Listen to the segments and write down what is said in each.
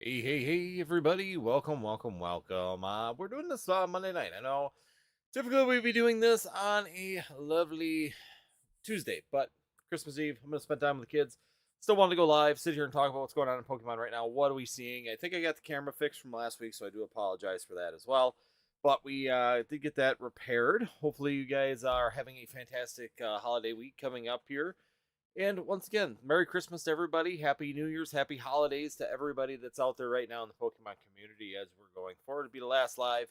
Hey, everybody. Welcome. We're doing this Monday night. I know typically we'd be doing this on a lovely Tuesday, but Christmas Eve, I'm going to spend time with the kids. Still want to go live, sit here and talk about what's going on in Pokemon right now. What are we seeing? I think I got the camera fixed from last week, so I do apologize for that as well. But we did get that repaired. Hopefully, you guys are having a fantastic holiday week coming up here. And once again, Merry Christmas to everybody. Happy New Year's. Happy holidays to everybody that's out there right now in the Pokemon community as we're going forward. It'll be the last live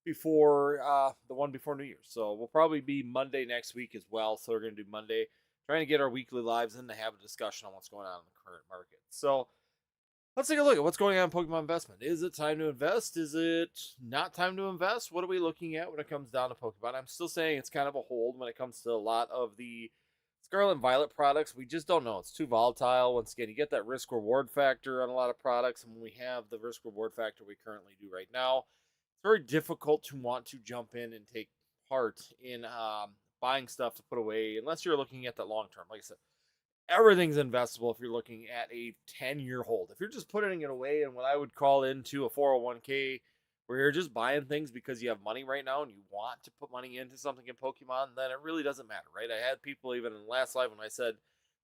before the one before New Year's. So we'll probably be Monday next week as well. So we're going to do Monday, trying to get our weekly lives in to have a discussion on what's going on in the current market. So let's take a look at what's going on in Pokemon investment. Is it time to invest? Is it not time to invest? What are we looking at when it comes down to Pokemon? I'm still saying it's kind of a hold when it comes to a lot of the Scarlet and Violet products. We just don't know. It's too volatile. Once again, you get that risk reward factor on a lot of products. And when we have the risk reward factor we currently do right now, it's very difficult to want to jump in and take part in buying stuff to put away unless you're looking at the long term. Like I said, everything's investable if you're looking at a 10-year hold. If you're just putting it away in what I would call into a 401k where you're just buying things because you have money right now and you want to put money into something in Pokemon, then it really doesn't matter, right? I had people even in the last live when I said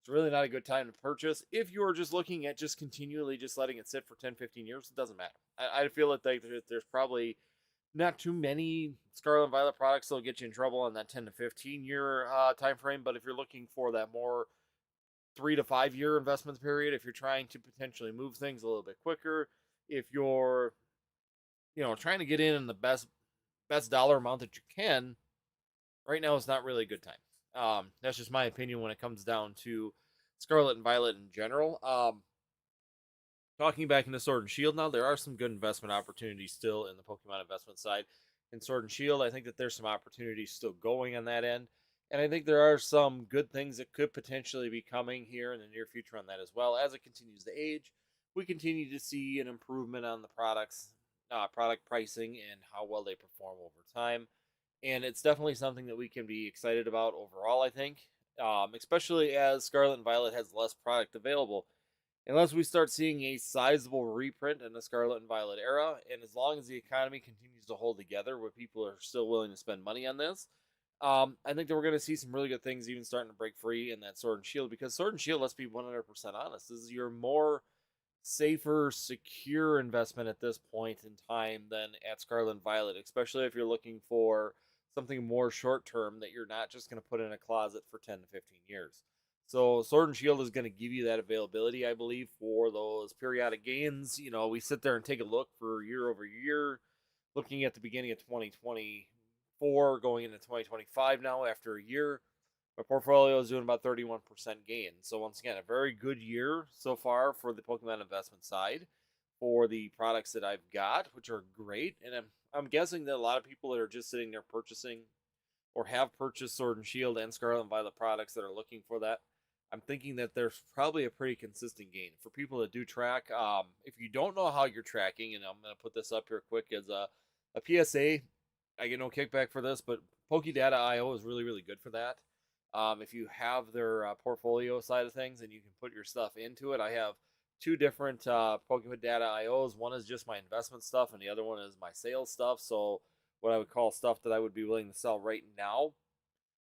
it's really not a good time to purchase. If you're just looking at just continually just letting it sit for 10, 15 years, it doesn't matter. I feel like there's probably not too many Scarlet and Violet products that'll get you in trouble in that 10 to 15 year time frame. But if you're looking for that more 3 to 5 year investment period, if you're trying to potentially move things a little bit quicker, if you're trying to get in the best dollar amount that you can, right now is not really a good time. That's just my opinion when it comes down to Scarlet and Violet in general. Talking back into Sword and Shield now, there are some good investment opportunities still in the Pokemon investment side. In Sword and Shield, I think that there's some opportunities still going on that end. And I think there are some good things that could potentially be coming here in the near future on that as well. As it continues to age, we continue to see an improvement on the product pricing, and how well they perform over time. And it's definitely something that we can be excited about overall, I think, especially as Scarlet and Violet has less product available unless we start seeing a sizable reprint in the Scarlet and Violet era. And as long as the economy continues to hold together, where people are still willing to spend money on this, I think that we're going to see some really good things even starting to break free in that Sword and Shield. Because Sword and Shield, let's be 100% honest, this is your more safer, secure investment at this point in time than at Scarlet and Violet, especially if you're looking for something more short term that you're not just going to put in a closet for 10 to 15 years. So Sword and Shield is going to give you that availability, I believe, for those periodic gains. We sit there and take a look for year over year, looking at the beginning of 2024, going into 2025 now after a year. My portfolio is doing about 31% gain. So once again, a very good year so far for the Pokemon investment side for the products that I've got, which are great. And I'm guessing that a lot of people that are just sitting there purchasing or have purchased Sword and Shield and Scarlet and Violet products that are looking for that, I'm thinking that there's probably a pretty consistent gain for people that do track. If you don't know how you're tracking, and I'm going to put this up here quick as a PSA, I get no kickback for this, but PokeData.io is really, really good for that. If you have their portfolio side of things and you can put your stuff into it, I have two different Pokemon Data IOs. One is just my investment stuff, and the other one is my sales stuff. So, what I would call stuff that I would be willing to sell right now,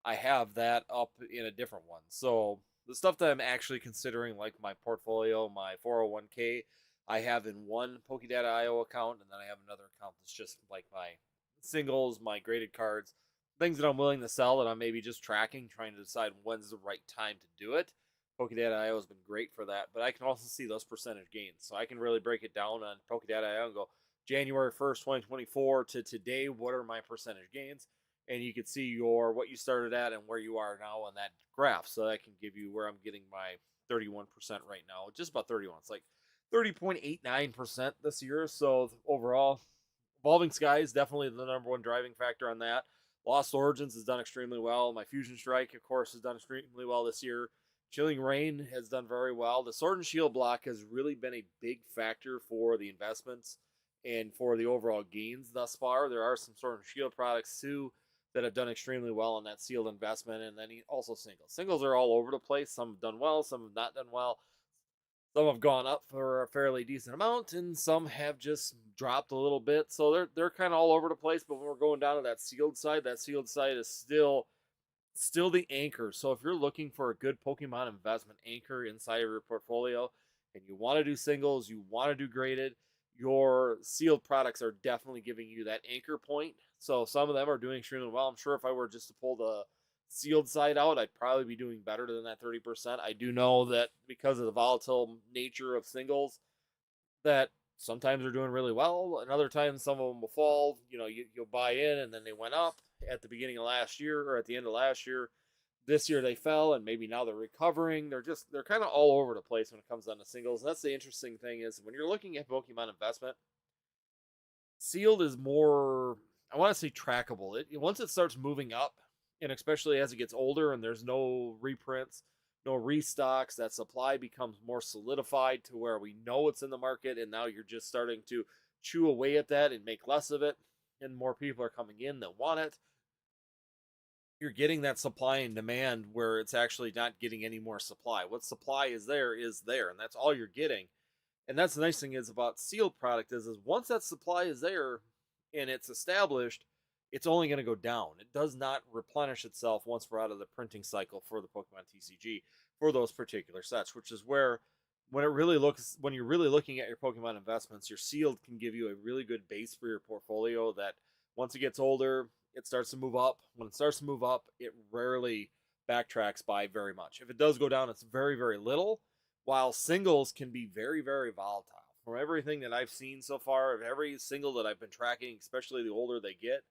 I have that up in a different one. So, the stuff that I'm actually considering, like my portfolio, my 401k, I have in one Pokédata IO account, and then I have another account that's just like my singles, my graded cards, things that I'm willing to sell that I'm maybe just tracking, trying to decide when's the right time to do it. Pokédata.io has been great for that, but I can also see those percentage gains. So I can really break it down on Pokédata.io and go January 1st, 2024 to today, what are my percentage gains? And you can see what you started at and where you are now on that graph. So that can give you where I'm getting my 31% right now, just about 31. It's like 30.89% this year. So overall, Evolving Sky is definitely the number one driving factor on that. Lost Origins has done extremely well. My Fusion Strike, of course, has done extremely well this year. Chilling Rain has done very well. The Sword and Shield block has really been a big factor for the investments and for the overall gains thus far. There are some Sword and Shield products too that have done extremely well on that sealed investment, and then also singles. Singles are all over the place. Some have done well, some have not done well. Some have gone up for a fairly decent amount, and some have just dropped a little bit. So they're kind of all over the place. But when we're going down to that sealed side is still the anchor. So if you're looking for a good Pokemon investment anchor inside of your portfolio, and you want to do singles, you want to do graded, your sealed products are definitely giving you that anchor point. So some of them are doing extremely well. I'm sure if I were just to pull the sealed side out, I'd probably be doing better than that 30%. I do know that because of the volatile nature of singles, that sometimes they're doing really well, and other times some of them will fall. You'll buy in, and then they went up at the beginning of last year or at the end of last year. This year they fell, and maybe now they're recovering. They're kind of all over the place when it comes down to singles. And that's the interesting thing is when you're looking at Pokemon investment, sealed is more, I want to say, trackable. Once it starts moving up, and especially as it gets older and there's no reprints, no restocks, that supply becomes more solidified to where we know it's in the market, and now you're just starting to chew away at that and make less of it, and more people are coming in that want it. You're getting that supply and demand where it's actually not getting any more supply. What supply is there, and that's all you're getting. And that's the nice thing is about sealed product is once that supply is there and it's established, it's only going to go down. It does not replenish itself once we're out of the printing cycle for the Pokemon TCG for those particular sets, which is where when you're really looking at your Pokemon investments, your sealed can give you a really good base for your portfolio that once it gets older, it starts to move up. When it starts to move up, it rarely backtracks by very much. If it does go down, it's very, very little, while singles can be very, very volatile. From everything that I've seen so far, of every single that I've been tracking, especially the older they get,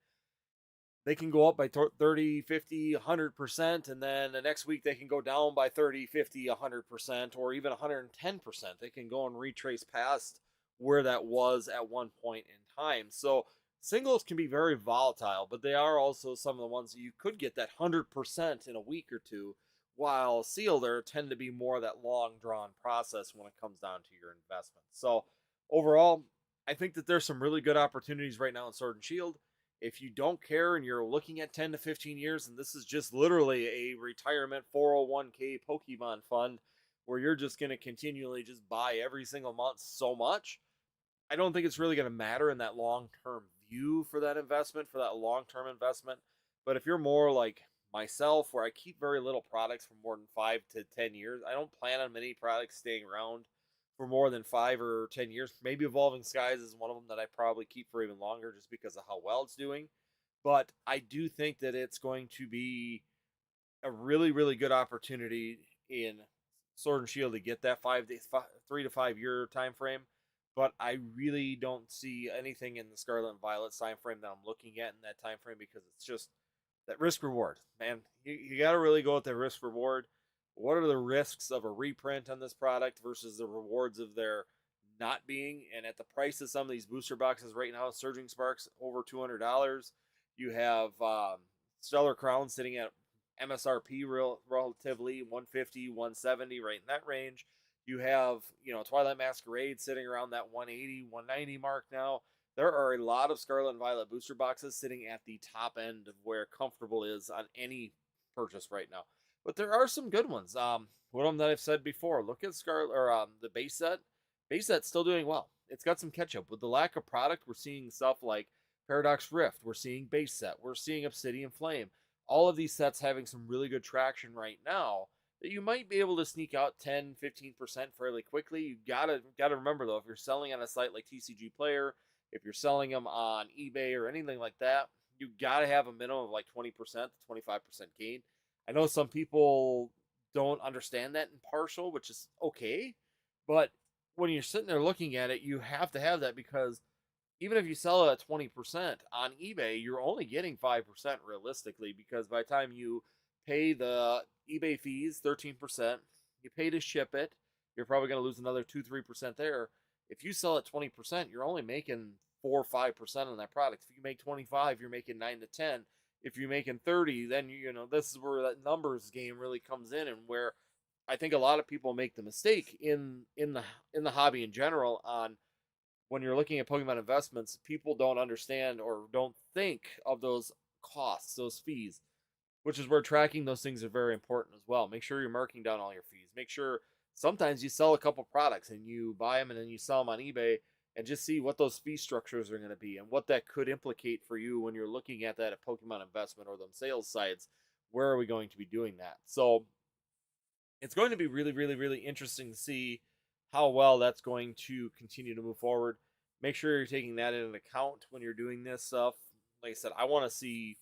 they can go up by 30, 50, 100%, and then the next week they can go down by 30, 50, 100%, or even 110%. They can go and retrace past where that was at one point in time. So singles can be very volatile, but they are also some of the ones that you could get that 100% in a week or two, while sealer tend to be more that long drawn process when it comes down to your investment. So overall, I think that there's some really good opportunities right now in Sword and Shield. If you don't care and you're looking at 10 to 15 years, and this is just literally a retirement 401k Pokemon fund where you're just going to continually just buy every single month so much, I don't think it's really going to matter in that long term view for that investment, for that long term investment. But if you're more like myself, where I keep very little products for more than 5 to 10 years, I don't plan on many products staying around for more than 5 or 10 years. Maybe Evolving Skies is one of them that I probably keep for even longer just because of how well it's doing. But I do think that it's going to be a really, really good opportunity in Sword and Shield to get that 3 to 5 year time frame. But I really don't see anything in the Scarlet and Violet time frame that I'm looking at in that time frame, because it's just that risk reward, man. You got to really go with the risk reward. What are the risks of a reprint on this product versus the rewards of their not being? And at the price of some of these booster boxes right now, Surging Sparks over $200. You have Stellar Crown sitting at MSRP relatively 150, 170, right in that range. You have, Twilight Masquerade sitting around that 180, 190 mark now. There are a lot of Scarlet and Violet booster boxes sitting at the top end of where comfortable is on any purchase right now. But there are some good ones. One of them that I've said before. Look at Scarlet or the base set. Base set's still doing well. It's got some catch up. With the lack of product, we're seeing stuff like Paradox Rift. We're seeing base set. We're seeing Obsidian Flame. All of these sets having some really good traction right now that you might be able to sneak out 10, 15% fairly quickly. You gotta remember though, if you're selling on a site like TCG Player, if you're selling them on eBay or anything like that, you gotta have a minimum of like 20% to 25% gain. I know some people don't understand that in partial, which is okay, but when you're sitting there looking at it, you have to have that, because even if you sell it at 20% on eBay, you're only getting 5% realistically, because by the time you pay the eBay fees, 13%, you pay to ship it, you're probably going to lose another 2-3% there. If you sell at 20%, you're only making 4 or 5% on that product. If you make 25, you're making 9 to 10. If you're making 30, then this is where that numbers game really comes in, and where I think a lot of people make the mistake in the hobby in general on when you're looking at Pokemon investments, people don't understand or don't think of those costs, those fees, which is where tracking those things are very important as well. Make sure you're marking down all your fees. Make sure sometimes you sell a couple products and you buy them and then you sell them on eBay, and just see what those fee structures are going to be and what that could implicate for you when you're looking at that at Pokemon investment or them sales sides. Where are we going to be doing that? So it's going to be really, really, really interesting to see how well that's going to continue to move forward. Make sure you're taking that into account when you're doing this stuff. Like I said, I want to see.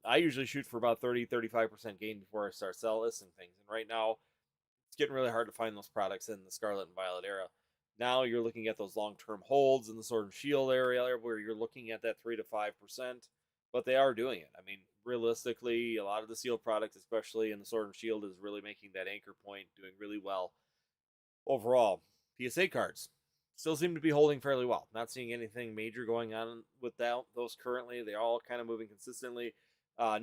I usually shoot for about 30-35% gain before I start sell listing things. And right now, it's getting really hard to find those products in the Scarlet and Violet era. Now you're looking at those long-term holds in the Sword and Shield area where you're looking at that 3 to 5%, but they are doing it. I mean, realistically, a lot of the sealed products, especially in the Sword and Shield, is really making that anchor point, doing really well overall. PSA cards still seem to be holding fairly well. Not seeing anything major going on with those currently. They're all kind of moving consistently.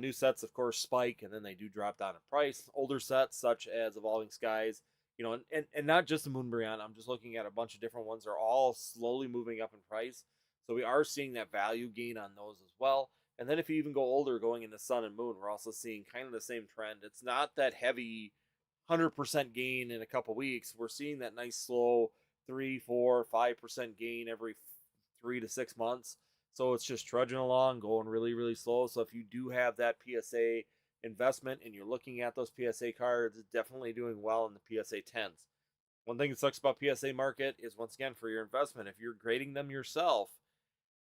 New sets, of course, spike, and then they do drop down in price. Older sets, such as Evolving Skies, and not just the Moonbryon. I'm just looking at a bunch of different ones. They're all slowly moving up in price. So we are seeing that value gain on those as well. And then if you even go older, going into Sun and Moon, we're also seeing kind of the same trend. It's not that heavy 100% gain in a couple weeks. We're seeing that nice slow 3, 4, 5% gain every 3 to 6 months. So it's just trudging along, going really, really slow. So if you do have that PSA investment and you're looking at those PSA cards, it's definitely doing well in the PSA 10s. One thing that sucks about PSA market is, once again, for your investment, if you're grading them yourself,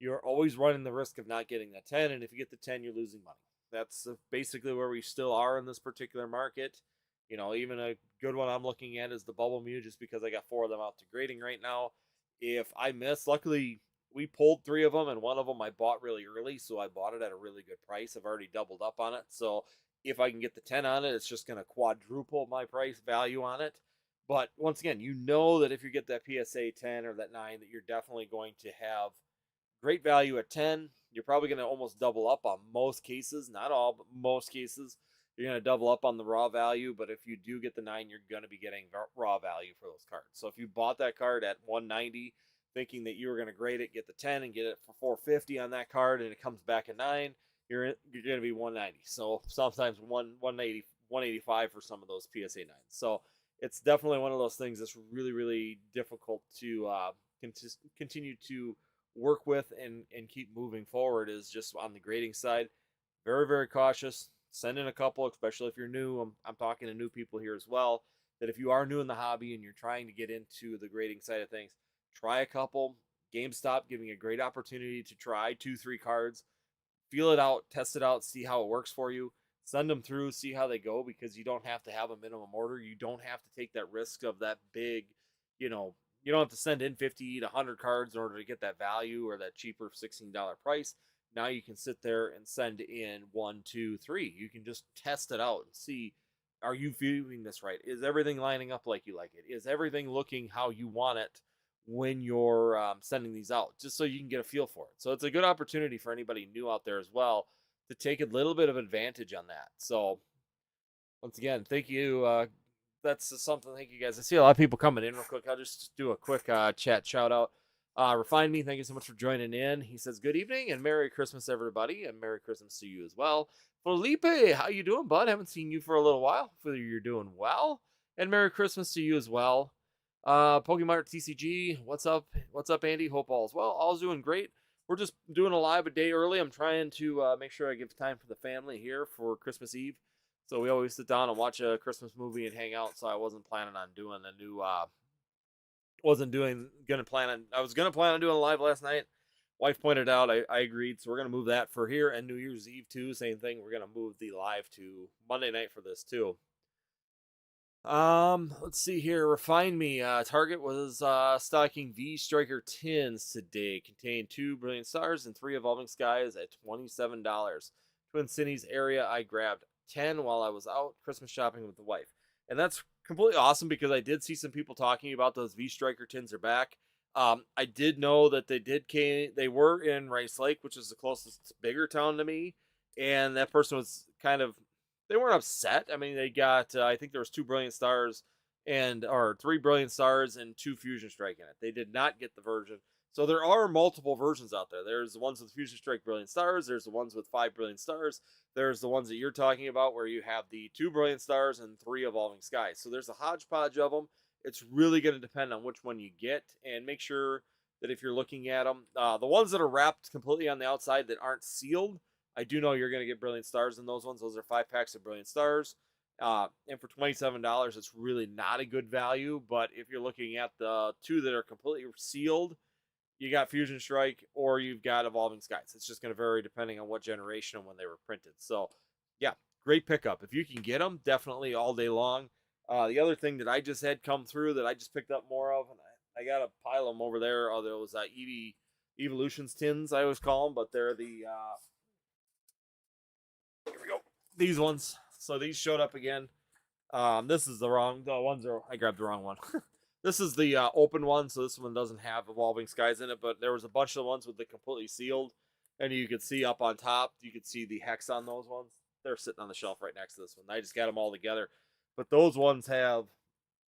you're always running the risk of not getting that 10. And if you get the 10, you're losing money. That's basically where we still are in this particular market. Even a good one I'm looking at is the Bubble Mew, just because I got 4 of them out to grading right now. If I miss, luckily we pulled 3 of them, and one of them I bought really early, so I bought it at a really good price. I've already doubled up on it. So if I can get the 10 on it, it's just going to quadruple my price value on it. But once again, that if you get that PSA 10 or that 9, that you're definitely going to have great value at 10. You're probably going to almost double up on most cases, not all, but most cases. You're going to double up on the raw value, but if you do get the 9, you're going to be getting raw value for those cards. So if you bought that card at 190, thinking that you were going to grade it, get the 10, and get it for 450 on that card, and it comes back at 9, you're going to be 190. So sometimes 180, 185 for some of those PSA 9s. So it's definitely one of those things that's really, really difficult to continue to work with and keep moving forward. Is just on the grading side. Very, very cautious. Send in a couple, especially if you're new. I'm talking to new people here as well, that if you are new in the hobby and you're trying to get into the grading side of things, try a couple. GameStop giving a great opportunity to try 2-3 cards, feel it out, test it out, see how it works for you. Send them through, see how they go, because you don't have to have a minimum order. You don't have to take that risk of that big, you don't have to send in 50 to 100 cards in order to get that value or that cheaper $16 price. Now you can sit there and send in 1, 2, 3. You can just test it out and see, are you viewing this right? Is everything lining up like you like it? Is everything looking how you want it when you're sending these out? Just so you can get a feel for it. So it's a good opportunity for anybody new out there as well to take a little bit of advantage on that. So once again, thank you. That's something. Thank you guys. I see a lot of people coming in real quick. I'll just do a quick chat shout out. Refine Me, thank you so much for joining in. He says, good evening and Merry Christmas, everybody, and Merry Christmas to you as well. Felipe, how you doing, bud? Haven't seen you for a little while. Hopefully you're doing well, and Merry Christmas to you as well. Pokemon TCG, what's up? What's up, Andy? Hope all's well. All's doing great. We're just doing a live a day early. I'm trying to make sure I give time for the family here for Christmas Eve. So we always sit down and watch a Christmas movie and hang out. So I wasn't planning on doing a new I was gonna plan on doing a live last night. Wife pointed out, I agreed, so we're gonna move that for here, and New Year's Eve too. Same thing. We're gonna move the live to Monday night for this too. Let's see here. Refine Me. Target was stocking V Striker tins today. Contained 2 Brilliant Stars and 3 Evolving Skies at $27. Twin Cities area. I grabbed 10 while I was out Christmas shopping with the wife, and that's completely awesome because I did see some people talking about those V Striker tins are back. I did know that they were in Rice Lake, which is the closest bigger town to me, and that person was they weren't upset. I mean, they got I think there was 2 Brilliant Stars or 3 Brilliant Stars and 2 Fusion Strike in it. They did not get the version So there are multiple versions out there. There's the ones with Fusion Strike Brilliant Stars. There's the ones with 5 Brilliant Stars. There's the ones that you're talking about where you have the 2 Brilliant Stars and 3 Evolving Skies. So there's a hodgepodge of them. It's really going to depend on which one you get, and make sure that if you're looking at them, the ones that are wrapped completely on the outside that aren't sealed, I do know you're going to get Brilliant Stars in those ones. Those are 5 packs of Brilliant Stars. And for $27, it's really not a good value. But if you're looking at the two that are completely sealed, you got Fusion Strike or you've got Evolving Skies. It's just going to vary depending on what generation and when they were printed. So, yeah, great pickup. If you can get them, definitely all day long. The other thing that I just had come through that I just picked up more of, and I got a pile of them over there, are those Evolutions tins, I always call them, but they're the, here we go, these ones. So these showed up again. This is the ones are, I grabbed the wrong one. This is the open one, so this one doesn't have Evolving Skies in it, but there was a bunch of ones with the completely sealed, and you could see up on top, you could see the hex on those ones. They're sitting on the shelf right next to this one. I just got them all together, but those ones have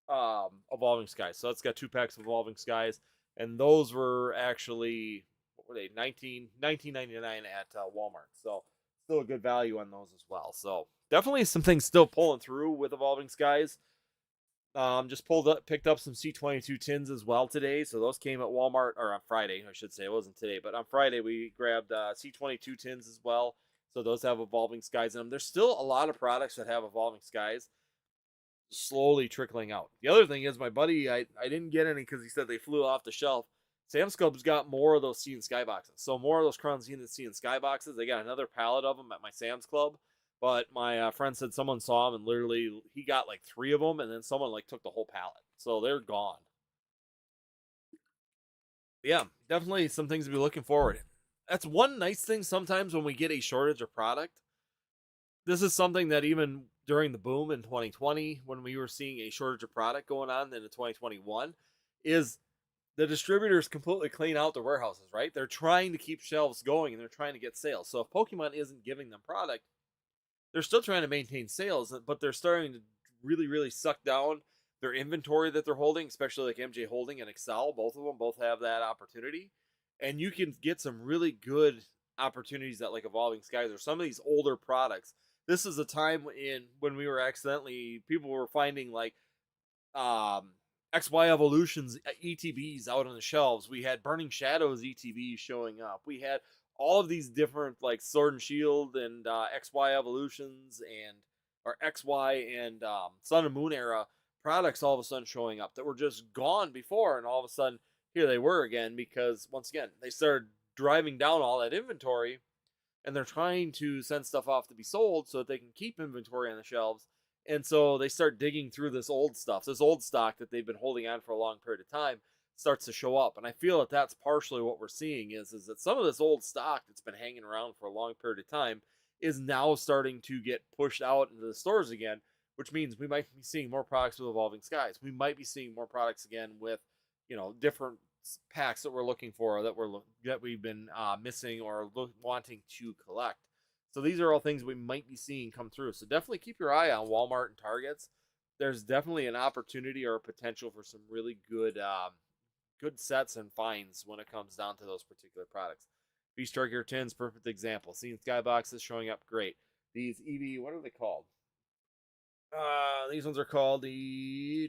Evolving Skies, so it's got 2 packs of Evolving Skies, and those were actually, what were they, $19.99 at Walmart, so still a good value on those as well. So definitely some things still pulling through with Evolving Skies. Just picked up some C22 tins as well today. So those came at Walmart, or on Friday, I should say. It wasn't today, but on Friday we grabbed C22 tins as well. So those have Evolving Skies in them. There's still a lot of products that have Evolving Skies slowly trickling out. The other thing is my buddy, I didn't get any because he said they flew off the shelf. Sam's Club's got more of those Sea and Sky boxes. So more of those Crown Zenith Sea and Sky boxes. They got another pallet of them at my Sam's Club. But my friend said someone saw them and literally he got like 3 of them, and then someone like took the whole pallet. So they're gone. Yeah, definitely some things to be looking forward to. That's one nice thing sometimes when we get a shortage of product. This is something that even during the boom in 2020, when we were seeing a shortage of product going on into 2021, is the distributors completely clean out their warehouses, right? They're trying to keep shelves going and they're trying to get sales. So if Pokemon isn't giving them product, they're still trying to maintain sales, but they're starting to really, really suck down their inventory that they're holding, especially like MJ Holding and Excel. Both of them both have that opportunity. And you can get some really good opportunities at like Evolving Skies or some of these older products. This is a time when we were accidentally, people were finding like um, XY Evolutions ETBs out on the shelves. We had Burning Shadows ETBs showing up. We had all of these different like Sword and Shield and XY Evolutions and or XY and Sun and Moon era products all of a sudden showing up that were just gone before, and all of a sudden here they were again because once again they started driving down all that inventory, and they're trying to send stuff off to be sold so that they can keep inventory on the shelves. And so they start digging through this old stuff, this old stock that they've been holding on for a long period of time starts to show up. And I feel that that's partially what we're seeing is that some of this old stock that's been hanging around for a long period of time is now starting to get pushed out into the stores again, which means we might be seeing more products with Evolving Skies. We might be seeing more products again with, different packs that we're looking for that we've been missing or wanting to collect. So these are all things we might be seeing come through. So definitely keep your eye on Walmart and Targets. There's definitely an opportunity or a potential for some really good sets and finds when it comes down to those particular products. Beast Striker Tins, perfect example. Seeing Skyboxes showing up, great. These EV, what are they called? These ones are called the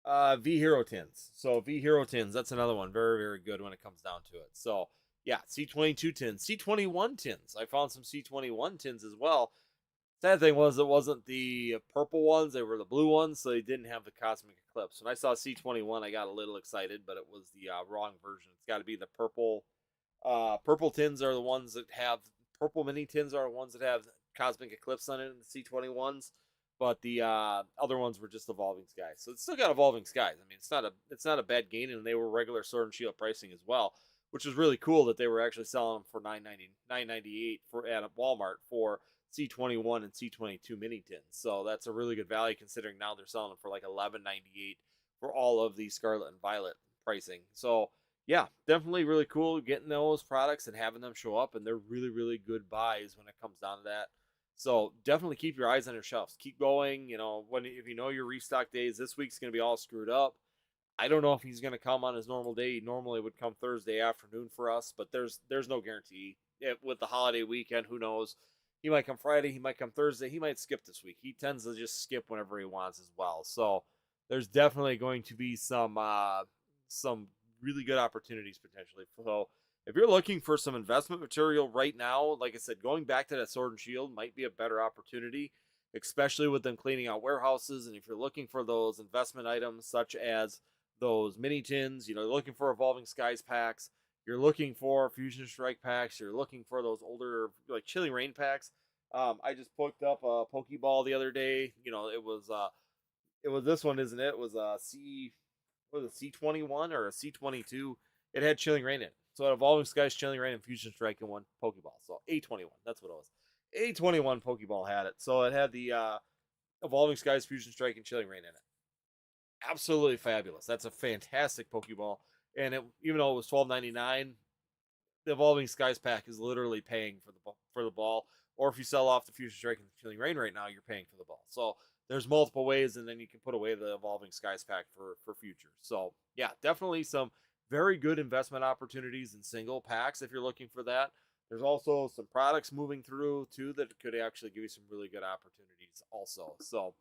V Hero Tins. So V Hero Tins, that's another one. Very, very good when it comes down to it. So yeah, C22 tins, C21 tins. I found some C21 tins as well. Sad thing was it wasn't the purple ones, they were the blue ones, so they didn't have the Cosmic Eclipse. When I saw C21, I got a little excited, but it was the wrong version. It's got to be the purple. Purple tins are the ones that have, purple mini tins are the ones that have Cosmic Eclipse on it in the C21s. But the other ones were just Evolving Skies. So it's still got Evolving Skies. I mean, it's not a bad gain, and they were regular Sword and Shield pricing as well, which is really cool that they were actually selling them for $9.98 for at Walmart for C21 and C22 mini tins. So that's a really good value considering now they're selling them for like $11.98 for all of the Scarlet and Violet pricing. So yeah, definitely really cool getting those products and having them show up, and they're really, really good buys when it comes down to that. So definitely keep your eyes on your shelves. Keep going. If you know your restock days, this week's going to be all screwed up. I don't know if he's going to come on his normal day. He normally would come Thursday afternoon for us, but there's no guarantee. With the holiday weekend, who knows? He might come Friday, he might come Thursday, he might skip this week. He tends to just skip whenever he wants as well. So there's definitely going to be some really good opportunities potentially. So if you're looking for some investment material right now, like I said, going back to that Sword and Shield might be a better opportunity, especially with them cleaning out warehouses. And if you're looking for those investment items such as those mini tins, you're looking for Evolving Skies packs, you're looking for Fusion Strike packs, you're looking for those older like Chilling Rain packs. I just picked up a Pokeball the other day. It was this one, isn't it? It was a was it C21 or a C22? It had Chilling Rain in it. So Evolving Skies, Chilling Rain, and Fusion Strike in one Pokeball. So A21, that's what it was. A21 Pokeball had it. So it had the Evolving Skies, Fusion Strike, and Chilling Rain in it. Absolutely fabulous. That's a fantastic Pokeball. And even though it was $12.99, the Evolving Skies pack is literally paying for the ball. Or if you sell off the Fusion Strike and the Chilling Rain right now, you're paying for the ball. So there's multiple ways, and then you can put away the Evolving Skies pack for future. So yeah, definitely some very good investment opportunities in single packs if you're looking for that. There's also some products moving through too that could actually give you some really good opportunities also. So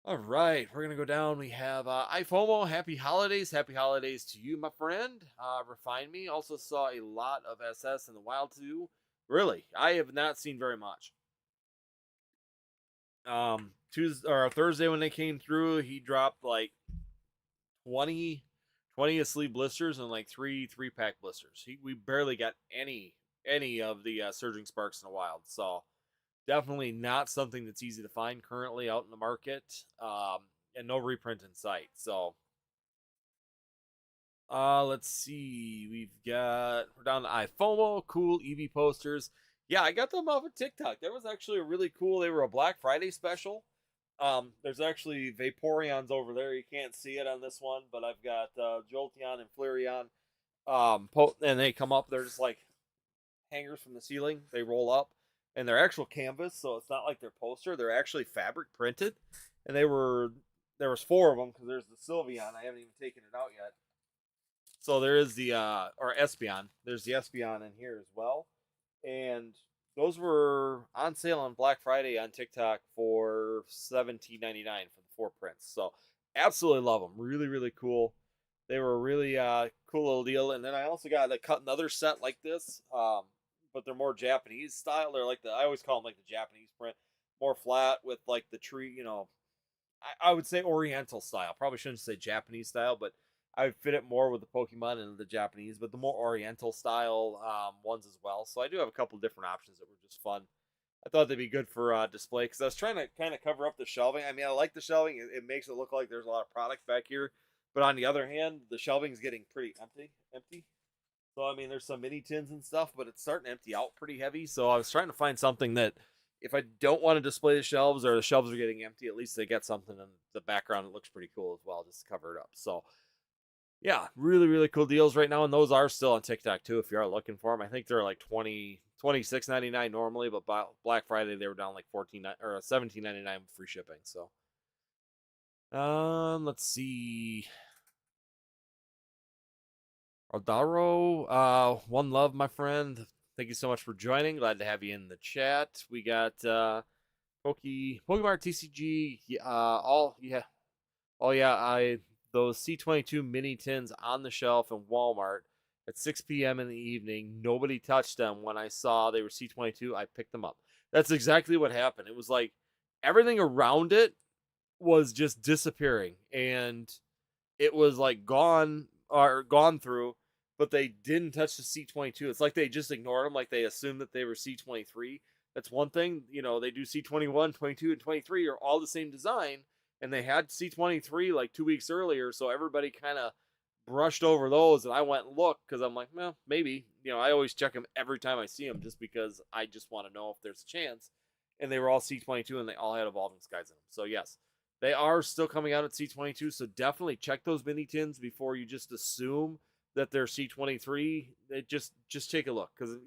all right, we're gonna go down. We have iFOMO. Happy holidays. Happy holidays to you, my friend. Refine Me. Also saw a lot of SS in the wild too. Really, I have not seen very much. Tuesday or Thursday when they came through, he dropped like 20, 20 asleep blisters and like three pack blisters. We barely got any of the surging sparks in the wild. So definitely not something that's easy to find currently out in the market, and no reprint in sight. So, let's see. We're down to iFOMO, cool EV posters. Yeah, I got them off of TikTok. That was actually a really cool. They were a Black Friday special. There's actually Vaporeons over there. You can't see it on this one, but I've got Jolteon and Flareon. And they come up. They're just like hangers from the ceiling. They roll up, and they're actual canvas, so it's not like they're poster. They're actually fabric printed, and there was four of them because there's the Sylveon. I haven't even taken it out yet. So there is the or Espeon. There's the Espeon in here as well, and those were on sale on Black Friday on TikTok for $17.99 for the four prints. So absolutely love them. Really, really cool. They were a really cool little deal. And then I also got to cut another set like this, but they're more Japanese style. They're like I always call them like the Japanese print, more flat with like the tree. I would say Oriental style. Probably shouldn't say Japanese style, but I would fit it more with the Pokemon and the Japanese, but the more Oriental style ones as well. So I do have a couple different options that were just fun. I thought they'd be good for display because I was trying to kind of cover up the shelving. I mean, I like the shelving; it makes it look like there's a lot of product back here. But on the other hand, the shelving is getting pretty empty. So I mean, there's some mini tins and stuff, but it's starting to empty out pretty heavy. So I was trying to find something that, if I don't want to display the shelves or the shelves are getting empty, at least they get something in the background that looks pretty cool as well, just to cover it up. So yeah, really, really cool deals right now. And those are still on TikTok too, if you are looking for them. I think they're like 26.99 normally, but by Black Friday they were down like 14 or 17.99 with free shipping. So, let's see. Aldaro, one love, my friend. Thank you so much for joining. Glad to have you in the chat. We got Pokemon TCG. All yeah, oh yeah. Those C22 mini tins on the shelf in Walmart at 6 p.m. in the evening. Nobody touched them. When I saw they were C22, I picked them up. That's exactly what happened. It was like everything around it was just disappearing, and it was like gone or gone through, but they didn't touch the C22. It's like they just ignored them, like they assumed that they were C23. That's one thing. They do C21, 22, and 23 are all the same design, and they had C23 like 2 weeks earlier, so everybody kind of brushed over those, and I went and looked because I'm like, well, maybe. I always check them every time I see them just because I just want to know if there's a chance. And they were all C22, and they all had Evolving Skies in them. So yes, they are still coming out at C22, so definitely check those mini tins before you just assume that they're C23. Just take a look because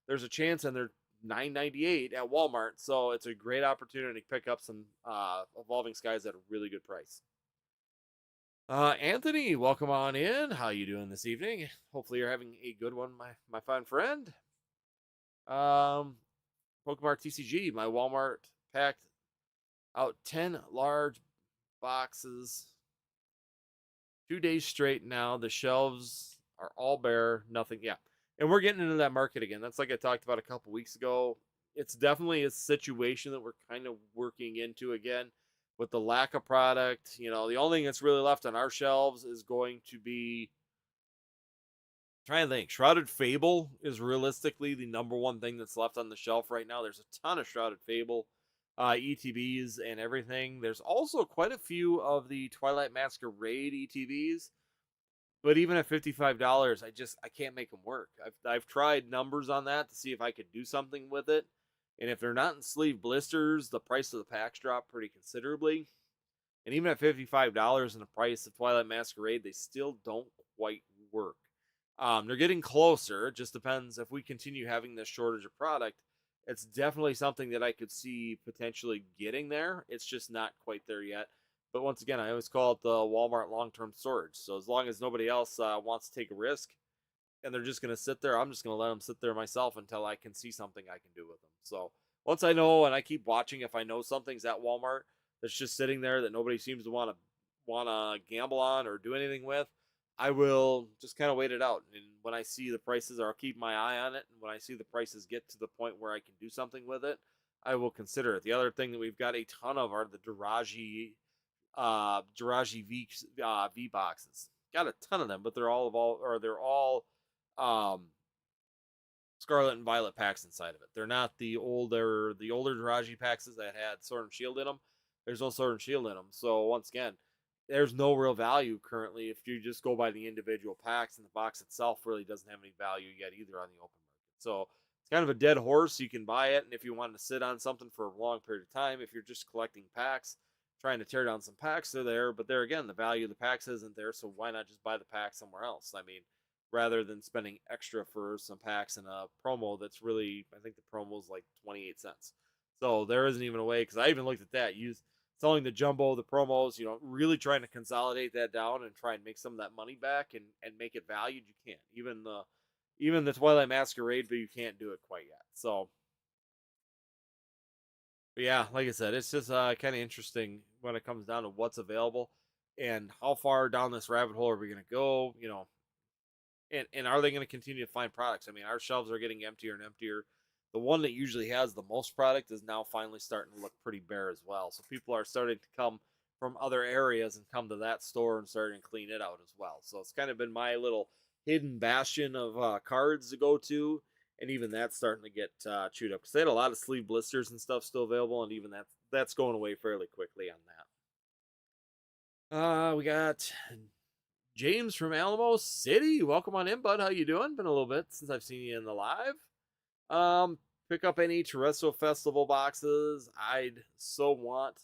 there's a chance, and they're $9.98 at Walmart, so it's a great opportunity to pick up some Evolving Skies at a really good price. Anthony, welcome on in. How you doing this evening? Hopefully you're having a good one, my fine friend. Um, Pokemon TCG, my Walmart packed out 10 large boxes 2 days straight now. The shelves are all bare, nothing. Yeah. And we're getting into that market again. That's like I talked about a couple weeks ago. It's definitely a situation that we're kind of working into again with the lack of product. The only thing that's really left on our shelves is going to be trying to think. Shrouded Fable is realistically the number one thing that's left on the shelf right now. There's a ton of Shrouded Fable ETBs and everything. There's also quite a few of the Twilight Masquerade ETBs, but even at $55, I can't make them work. I've tried numbers on that to see if I could do something with it, and if they're not in sleeve blisters, the price of the packs drop pretty considerably. And even at $55 in the price of Twilight Masquerade, they still don't quite work. They're getting closer. It just depends if we continue having this shortage of product. It's definitely something that I could see potentially getting there. It's just not quite there yet. But once again, I always call it the Walmart long-term storage. So as long as nobody else wants to take a risk and they're just going to sit there, I'm just going to let them sit there myself until I can see something I can do with them. So once I know, and I keep watching, if I know something's at Walmart that's just sitting there that nobody seems to want to gamble on or do anything with, I will just kind of wait it out. And when I see the prices, I'll keep my eye on it. And when I see the prices get to the point where I can do something with it, I will consider it. The other thing that we've got a ton of are the Jirachi V boxes. Got a ton of them, but they're all um Scarlet and Violet packs inside of it. They're not the older Jirachi packs that had Sword and Shield in them. There's no Sword and Shield in them. So once again, there's no real value currently if you just go by the individual packs, and the box itself really doesn't have any value yet either on the open market. So it's kind of a dead horse. You can buy it, and if you want to sit on something for a long period of time, if you're just collecting packs, trying to tear down some packs, they're there. But there again, the value of the packs isn't there, so why not just buy the pack somewhere else? I mean, rather than spending extra for some packs and a promo that's really, I think the promo is like 28 cents. So there isn't even a way, because I even looked at that, selling the jumbo, the promos, really trying to consolidate that down and try and make some of that money back and make it valued. You can't. Even the Twilight Masquerade, but you can't do it quite yet. So, but yeah, like I said, it's just kind of interesting when it comes down to what's available and how far down this rabbit hole are we going to go. And are they going to continue to find products? I mean, our shelves are getting emptier and emptier. The one that usually has the most product is now finally starting to look pretty bare as well. So people are starting to come from other areas and come to that store and starting to clean it out as well. So it's kind of been my little hidden bastion of cards to go to, and even that's starting to get chewed up because they had a lot of sleeve blisters and stuff still available, and even that's going away fairly quickly on that. We got James from Alamo City. Welcome on in, bud. How you doing? Been a little bit since I've seen you in the live. Pick up any Terrestrial Festival boxes. I'd so want.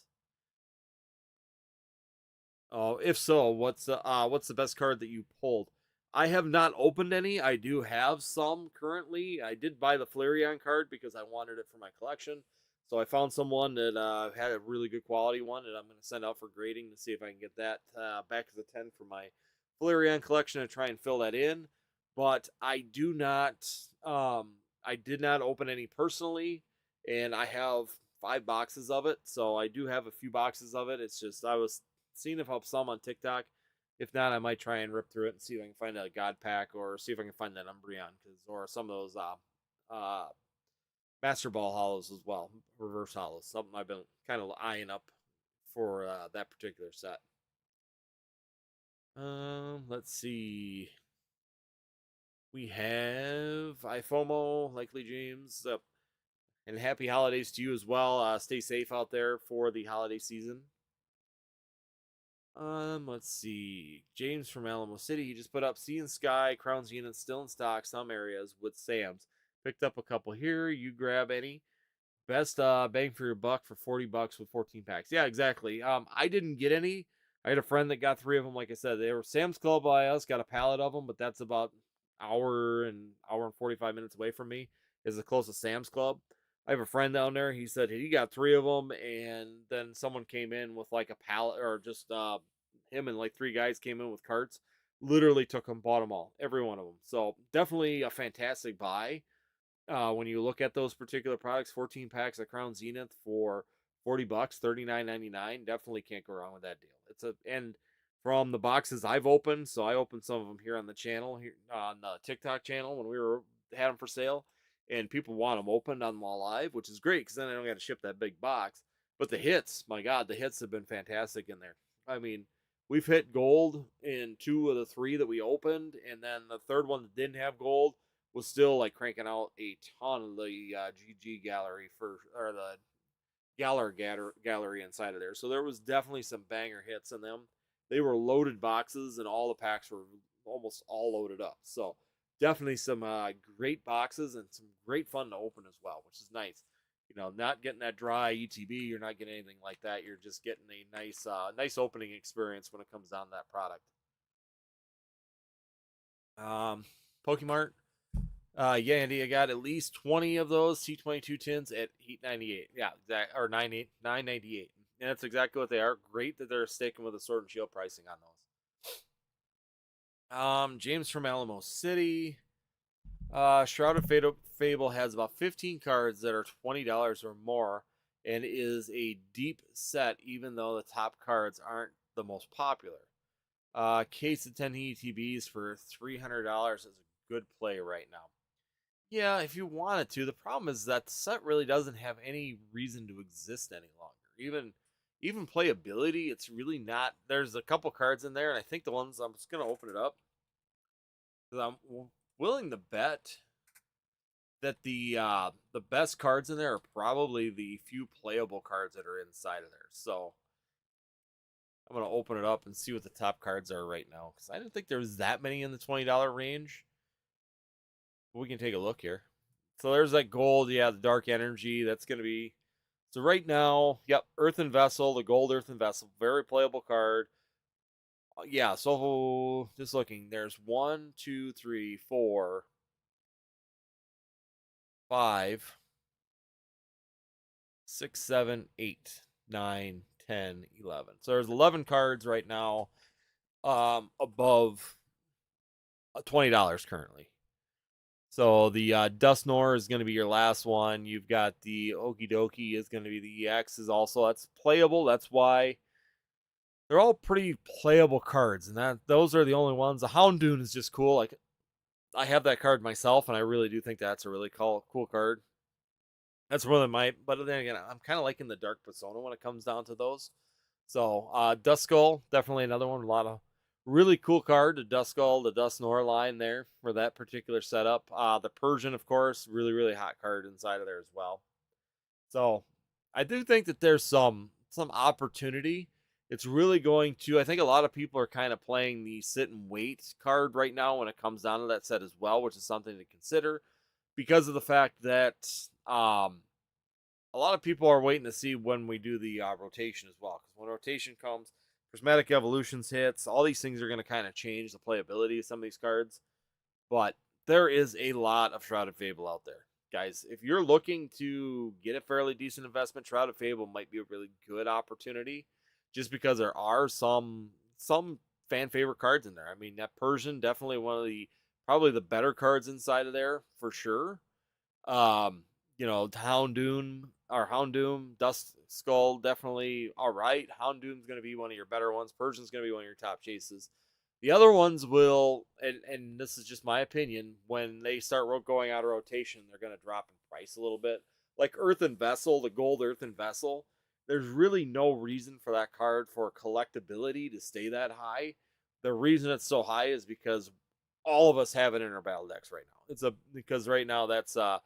Oh, if so, what's the best card that you pulled? I have not opened any. I do have some currently. I did buy the Flareon card because I wanted it for my collection. So I found someone that had a really good quality one, and I'm going to send out for grading to see if I can get that back as a 10 for my Flareon collection and try and fill that in. But I do not. I did not open any personally, and I have 5 boxes of it. So I do have a few boxes of it. It's just I was seeing if I'll some on TikTok. If not, I might try and rip through it and see if I can find a God Pack or see if I can find that Umbreon or some of those Master Ball hollows as well, reverse hollows. Something I've been kind of eyeing up for that particular set. Let's see. We have iFOMO, likely James, and happy holidays to you as well. Stay safe out there for the holiday season. Let's see. James from Alamo City, he just put up Sea and Sky, Crowns units still in stock, some areas with Sam's. Picked up a couple here. You grab any. Best bang for your buck for $40 with 14 packs. Yeah, exactly. I didn't get any. I had a friend that got 3 of them. Like I said, they were Sam's Club by us. Got a pallet of them, but that's about hour and 45 minutes away from me. Is the closest Sam's Club. I have a friend down there. He said he got 3 of them, and then someone came in with like a pallet or just him and like 3 guys came in with carts, literally took them, bought them all, every one of them. So definitely a fantastic buy. When you look at those particular products, 14 packs of Crown Zenith for $40, 39.99, definitely can't go wrong with that deal. It's a and from the boxes I've opened, so I opened some of them here on the channel, here on the TikTok channel when we were had them for sale, and people want them opened on them all live, which is great because then I don't got to ship that big box. But the hits, my God, the hits have been fantastic in there. I mean, we've hit gold in 2 of the 3 that we opened, and then the third one that didn't have gold was still like cranking out a ton of the GG gallery or the Galler gallery inside of there. So there was definitely some banger hits in them. They were loaded boxes, and all the packs were almost all loaded up. So definitely some great boxes and some great fun to open as well, which is nice. You know, not getting that dry ETB, you're not getting anything like that. You're just getting a nice opening experience when it comes down to that product. Pokemart. Yeah, Andy, I got at least 20 of those T22 tins at Heat 98. Yeah, exact or 998. And that's exactly what they are. Great that they're sticking with the Sword and Shield pricing on those. James from Alamo City. Shrouded Fable has about 15 cards that are $20 or more and is a deep set, even though the top cards aren't the most popular. Case of 10 ETBs for $300 is a good play right now. Yeah, if you wanted to. The problem is that the set really doesn't have any reason to exist any longer. Even playability, it's really not. There's a couple cards in there, and I think the ones I'm just gonna open it up because I'm willing to bet that the best cards in there are probably the few playable cards that are inside of there. So I'm gonna open it up and see what the top cards are right now because I didn't think there was that many in the $20 range. But we can take a look here. So there's that gold, yeah, the dark energy. That's gonna be so right now. Yep, Earthen Vessel, the gold Earthen Vessel, very playable card. Yeah, so just looking, there's 1, 2, 3, 4, 5, 6, 7, 8, 9, 10, 11. So there's 11 cards right now, above $20 currently. So the Dusknoir is going to be your last one. You've got the Okie Dokie is going to be the EX is also that's playable. That's why they're all pretty playable cards, and those are the only ones. The Houndoom is just cool. Like I have that card myself, and I really do think that's a really cool card. That's one of my. But then again, I'm kind of liking the Dark Persona when it comes down to those. So Duskull, definitely another one. A lot of really cool card. The Duskull, the Dusknoir line there for that particular setup. The Persian, of course, really hot card inside of there as well. So I do think that there's some opportunity. It's really going to. I think a lot of people are kind of playing the sit and wait card right now when it comes down to that set as well, which is something to consider because of the fact that a lot of people are waiting to see when we do the rotation as well. Because when rotation comes, Prismatic Evolutions hits, all these things are going to kind of change the playability of some of these cards. But there is a lot of Shrouded Fable out there. Guys, if you're looking to get a fairly decent investment, Shrouded Fable might be a really good opportunity just because there are some fan favorite cards in there. I mean, that Persian, definitely one of the probably the better cards inside of there for sure. Houndoom, Dust Skull, definitely all right. Houndoom's going to be one of your better ones. Persian's going to be one of your top chases. The other ones will, and this is just my opinion, when they start going out of rotation, they're going to drop in price a little bit. Like Earthen Vessel, the gold Earthen Vessel, there's really no reason for that card for collectability to stay that high. The reason it's so high is because all of us have it in our battle decks right now. Because right now that's a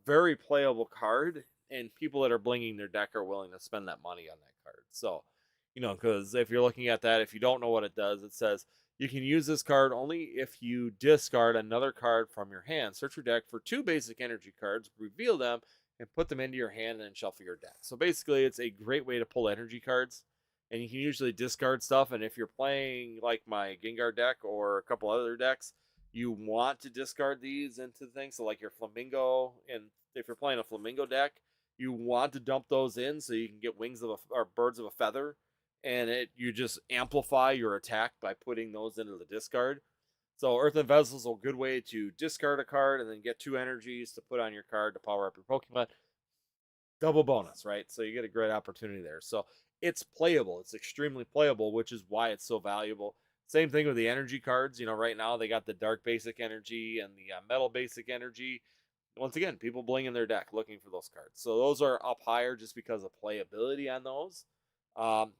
very playable card, and people that are blinging their deck are willing to spend that money on that card. So, because if you're looking at that, if you don't know what it does, it says you can use this card only if you discard another card from your hand. Search your deck for 2 basic energy cards, reveal them, and put them into your hand and shuffle your deck. So basically, it's a great way to pull energy cards, and you can usually discard stuff. And if you're playing like my Gengar deck or a couple other decks, you want to discard these into things. So like your Flamingo, and if you're playing a Flamingo deck, you want to dump those in so you can get wings of or birds of a feather and you just amplify your attack by putting those into the discard. So Earthen Vessels is a good way to discard a card and then get 2 energies to put on your card to power up your Pokemon. Double bonus, right? So you get a great opportunity there. So it's playable. It's extremely playable, which is why it's so valuable. Same thing with the energy cards. You know, right now they got the dark basic energy and the metal basic energy. Once again, people bling in their deck looking for those cards. So those are up higher just because of playability on those. Um,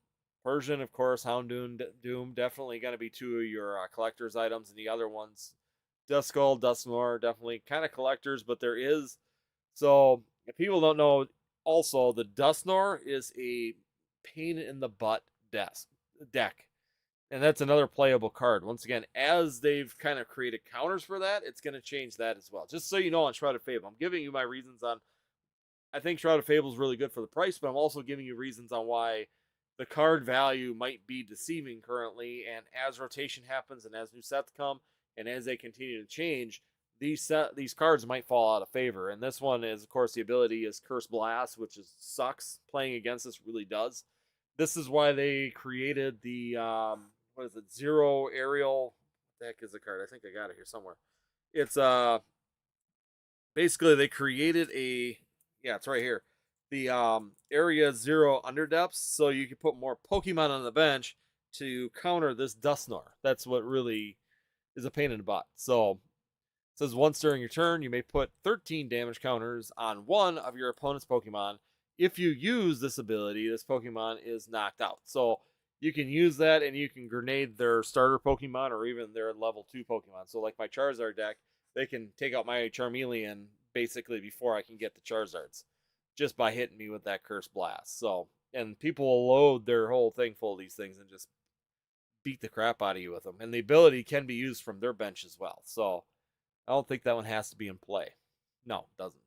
Persian, of course, Houndoom, Doom, definitely going to be 2 of your collector's items, and the other ones, Duskull, Dusknoir, definitely kind of collectors, but there is. So if people don't know, also the Dusknoir is a pain in the butt deck, and that's another playable card. Once again, as they've kind of created counters for that, it's going to change that as well. Just so you know, on Shrouded Fable, I'm giving you my reasons on. I think Shrouded Fable is really good for the price, but I'm also giving you reasons on why the card value might be deceiving currently. And as rotation happens, and as new sets come, and as they continue to change, these cards might fall out of favor. And this one is, of course, the ability is Curse Blast, which sucks. Playing against this really does. This is why they created the what is it? Zero Aerial. What the heck is the card? I think I got it here somewhere. It's basically they created a, yeah, it's right here. The area 0 underdepths, so you can put more Pokemon on the bench to counter this Dusknoir. That's what really is a pain in the butt. So it says once during your turn, you may put 13 damage counters on one of your opponent's Pokemon. If you use this ability, this Pokemon is knocked out. So you can use that, and you can grenade their starter Pokemon or even their level 2 Pokemon. So like my Charizard deck, they can take out my Charmeleon basically before I can get the Charizards, just by hitting me with that Curse Blast. So, and people will load their whole thing full of these things and just beat the crap out of you with them. And the ability can be used from their bench as well. So I don't think that one has to be in play. No, it doesn't.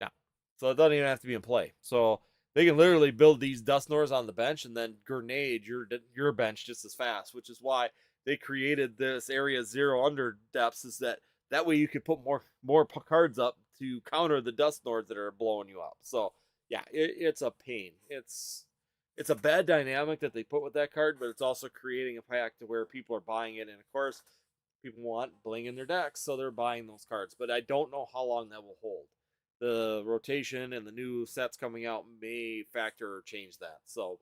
No. So it doesn't even have to be in play. So they can literally build these Dusknoirs on the bench and then grenade your bench just as fast, which is why they created this area 0 under depths, is that way you could put more cards up to counter the Dusknoirs that are blowing you up. So yeah, it's a pain. It's a bad dynamic that they put with that card, but it's also creating a pack to where people are buying it, and of course people want bling in their decks, so they're buying those cards. But I don't know how long that will hold. The rotation and the new sets coming out may factor or change that. So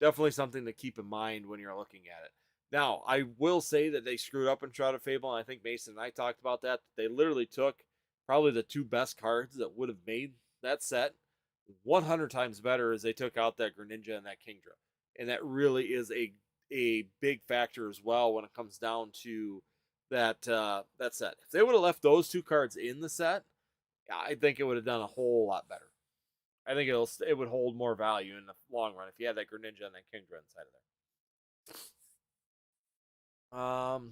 definitely something to keep in mind when you're looking at it. Now, I will say that they screwed up in Shrouded Fable, and I think Mason and I talked about that. They literally took probably the 2 best cards that would have made that set 100 times better, as they took out that Greninja and that Kingdra. And that really is a big factor as well when it comes down to that set. If they would have left those 2 cards in the set, I think it would have done a whole lot better. I think it would hold more value in the long run if you had that Greninja and that Kingdra inside of there.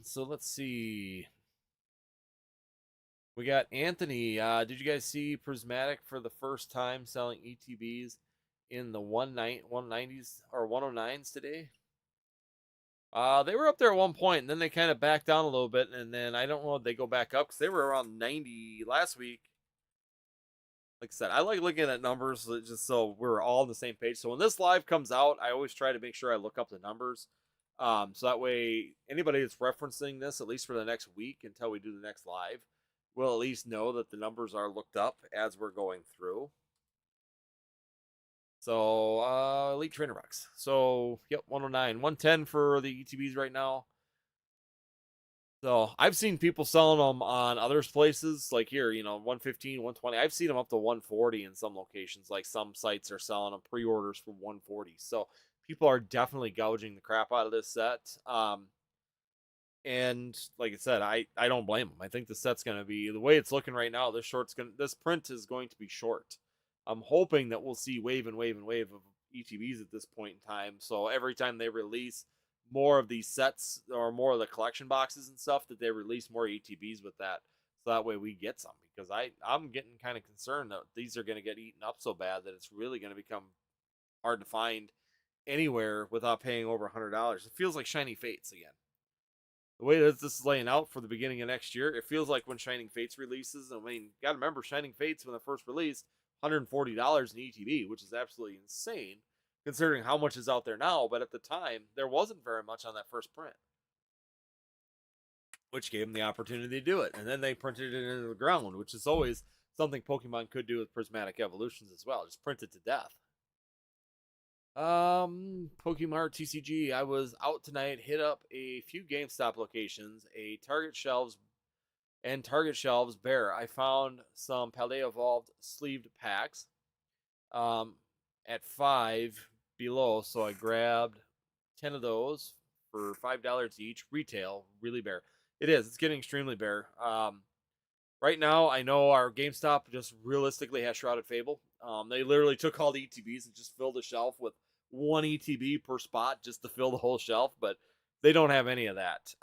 So let's see. We got Anthony. Did you guys see Prismatic for the first time selling ETBs in the 190s or 109s today? They were up there at one point, and then they kind of backed down a little bit, and then I don't know if they go back up because they were around 90 last week. Like I said, I like looking at numbers just so we're all on the same page. So when this live comes out, I always try to make sure I look up the numbers. So that way, anybody that's referencing this, at least for the next week until we do the next live, will at least know that the numbers are looked up as we're going through. So, Elite Trainer Box. So, yep, 109. 110 for the ETBs right now. So, I've seen people selling them on other places, like here, 115, 120. I've seen them up to 140 in some locations. Like some sites are selling them pre-orders for 140. So, people are definitely gouging the crap out of this set. And like I said, I don't blame them. I think the set's going to be, the way it's looking right now, this print is going to be short. I'm hoping that we'll see wave and wave and wave of ETBs at this point in time. So every time they release more of these sets or more of the collection boxes and stuff, that they release more ETBs with that. So that way we get some, because I'm getting kind of concerned that these are going to get eaten up so bad that it's really going to become hard to find anywhere without paying over $100. It feels like Shiny Fates again. The way that this is laying out for the beginning of next year, it feels like when Shining Fates releases. I mean, got to remember, Shining Fates, when it first released, $140 in ETB, which is absolutely insane considering how much is out there now. But at the time, there wasn't very much on that first print, which gave them the opportunity to do it. And then they printed it into the ground, which is always something Pokemon could do with Prismatic Evolutions as well. Just print it to death. Pokemon TCG. I was out tonight, hit up a few GameStop locations, a Target shelves bare. I found some Paldea Evolved sleeved packs at $5 below, so I grabbed 10 of those for $5 each. Retail, really bare. It is. It's getting extremely bare. Right now, I know our GameStop just realistically has Shrouded Fable. They literally took all the ETBs and just filled the shelf with one ETB per spot just to fill the whole shelf, but they don't have any of that.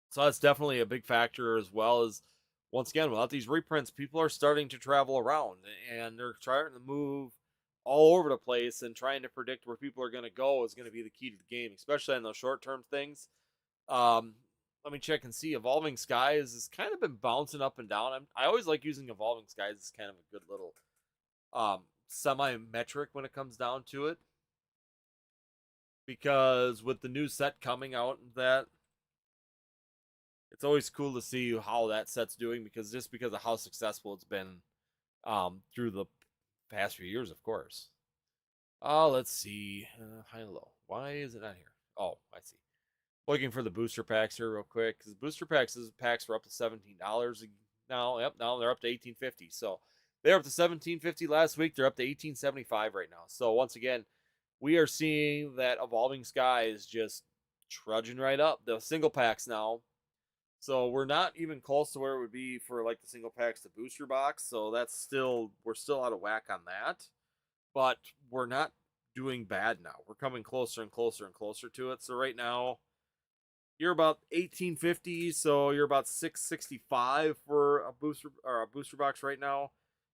So that's definitely a big factor, as well as, once again, without these reprints, people are starting to travel around and they're trying to move all over the place, and trying to predict where people are going to go is going to be the key to the game, especially on those short-term things. Let me check and see. Evolving Skies has kind of been bouncing up and down. I always like using Evolving Skies as kind of a good little semi-metric when it comes down to it, because with the new set coming out, that it's always cool to see how that set's doing, because of how successful it's been through the past few years, of course. Let's see. High and low. Why is it not here? Oh, I see. Looking for the booster packs here real quick, because booster packs were up to $17 now. Yep, now they're up to $18.50. So they're up to $17.50 last week. They're up to $18.75 right now. So once again, we are seeing that Evolving Skies just trudging right up. The single packs now. So we're not even close to where it would be for like the single packs to booster box. So we're still out of whack on that. But we're not doing bad now. We're coming closer and closer and closer to it. So right now, you're about $18.50, so you're about $6.65 for a booster box right now,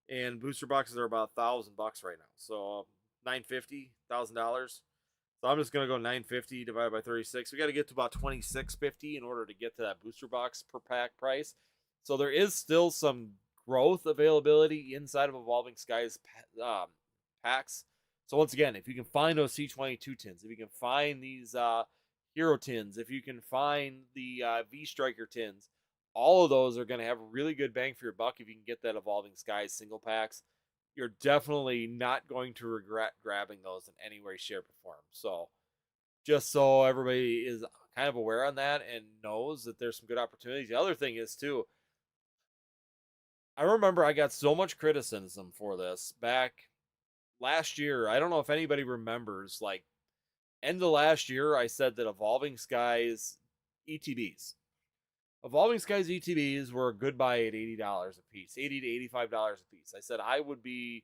and booster boxes are about $1,000 right now. So $950, $1,000. So I'm just gonna go $950 divided by 36. We got to get to about $26.50 in order to get to that booster box per pack price. So there is still some growth availability inside of Evolving Skies packs. So once again, if you can find those C22 tins, if you can find these Hero tins, if you can find the V-Striker tins, all of those are going to have really good bang for your buck if you can get that Evolving Skies single packs. You're definitely not going to regret grabbing those in any way, shape, or form. So just so everybody is kind of aware on that and knows that there's some good opportunities. The other thing is, too, I remember I got so much criticism for this back last year. I don't know if anybody remembers, like, end of last year, I said that Evolving Skies ETBs were a good buy at $80 a piece, $80 to $85 a piece. I said I would be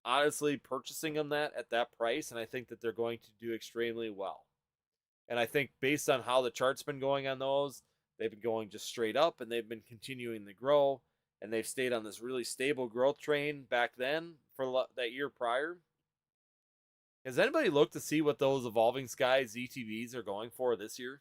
honestly purchasing them at that price, and I think that they're going to do extremely well. And I think based on how the chart's been going on those, they've been going just straight up, and they've been continuing to grow, and they've stayed on this really stable growth train back then for that year prior. Has anybody looked to see what those Evolving Skies ETBs are going for this year?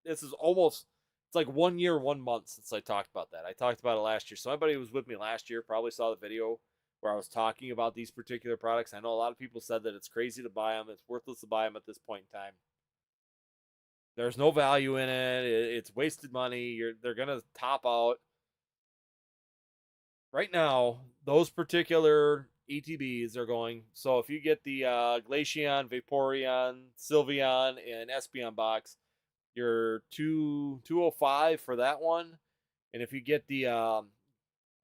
This is almost, it's like 1 year, 1 month since I talked about that. I talked about it last year. So anybody who was with me last year probably saw the video where I was talking about these particular products. I know a lot of people said that it's crazy to buy them. It's worthless to buy them at this point in time. There's no value in it. It's wasted money. They're going to top out. Right now, those particular ETBs are going. So if you get the Glaceon, Vaporeon, Sylveon, and Espeon box, you're 205 for that one. And if you get the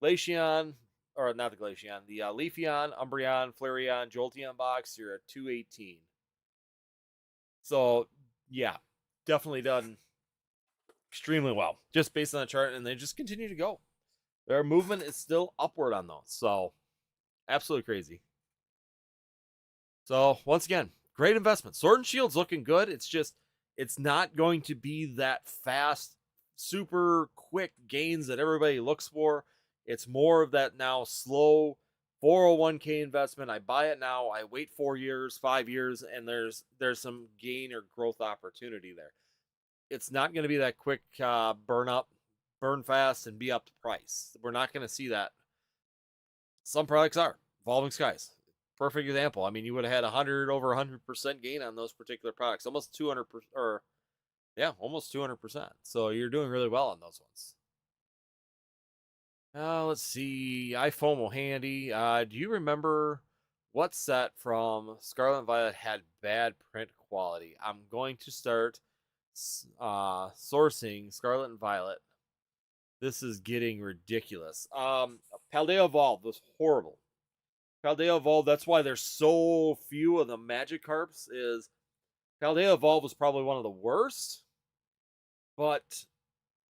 Glaceon, or not the Glaceon, the Leafeon, Umbreon, Flareon, Jolteon box, you're at 218. So yeah, definitely done extremely well, just based on the chart, and they just continue to go. Their movement is still upward on those. So absolutely crazy. So once again, great investment. Sword and Shield's looking good. It's not going to be that fast, super quick gains that everybody looks for. It's more of that now slow 401k investment. I buy it now, I wait 4 years, 5 years, and there's some gain or growth opportunity there. It's not going to be that quick burn fast and be up to price. We're not going to see that. Some products are. Evolving Skies, perfect example. I mean, you would have had 100 over 100% gain on those particular products, almost 200%, or yeah, almost 200%. So you're doing really well on those ones. Let's see. iFOMO handy. Do you remember what set from Scarlet and Violet had bad print quality? I'm going to start sourcing Scarlet and Violet. This is getting ridiculus. Paldea Evolved was horrible. Paldea Evolved, that's why there's so few of the Magikarps, is Paldea Evolved was probably one of the worst, but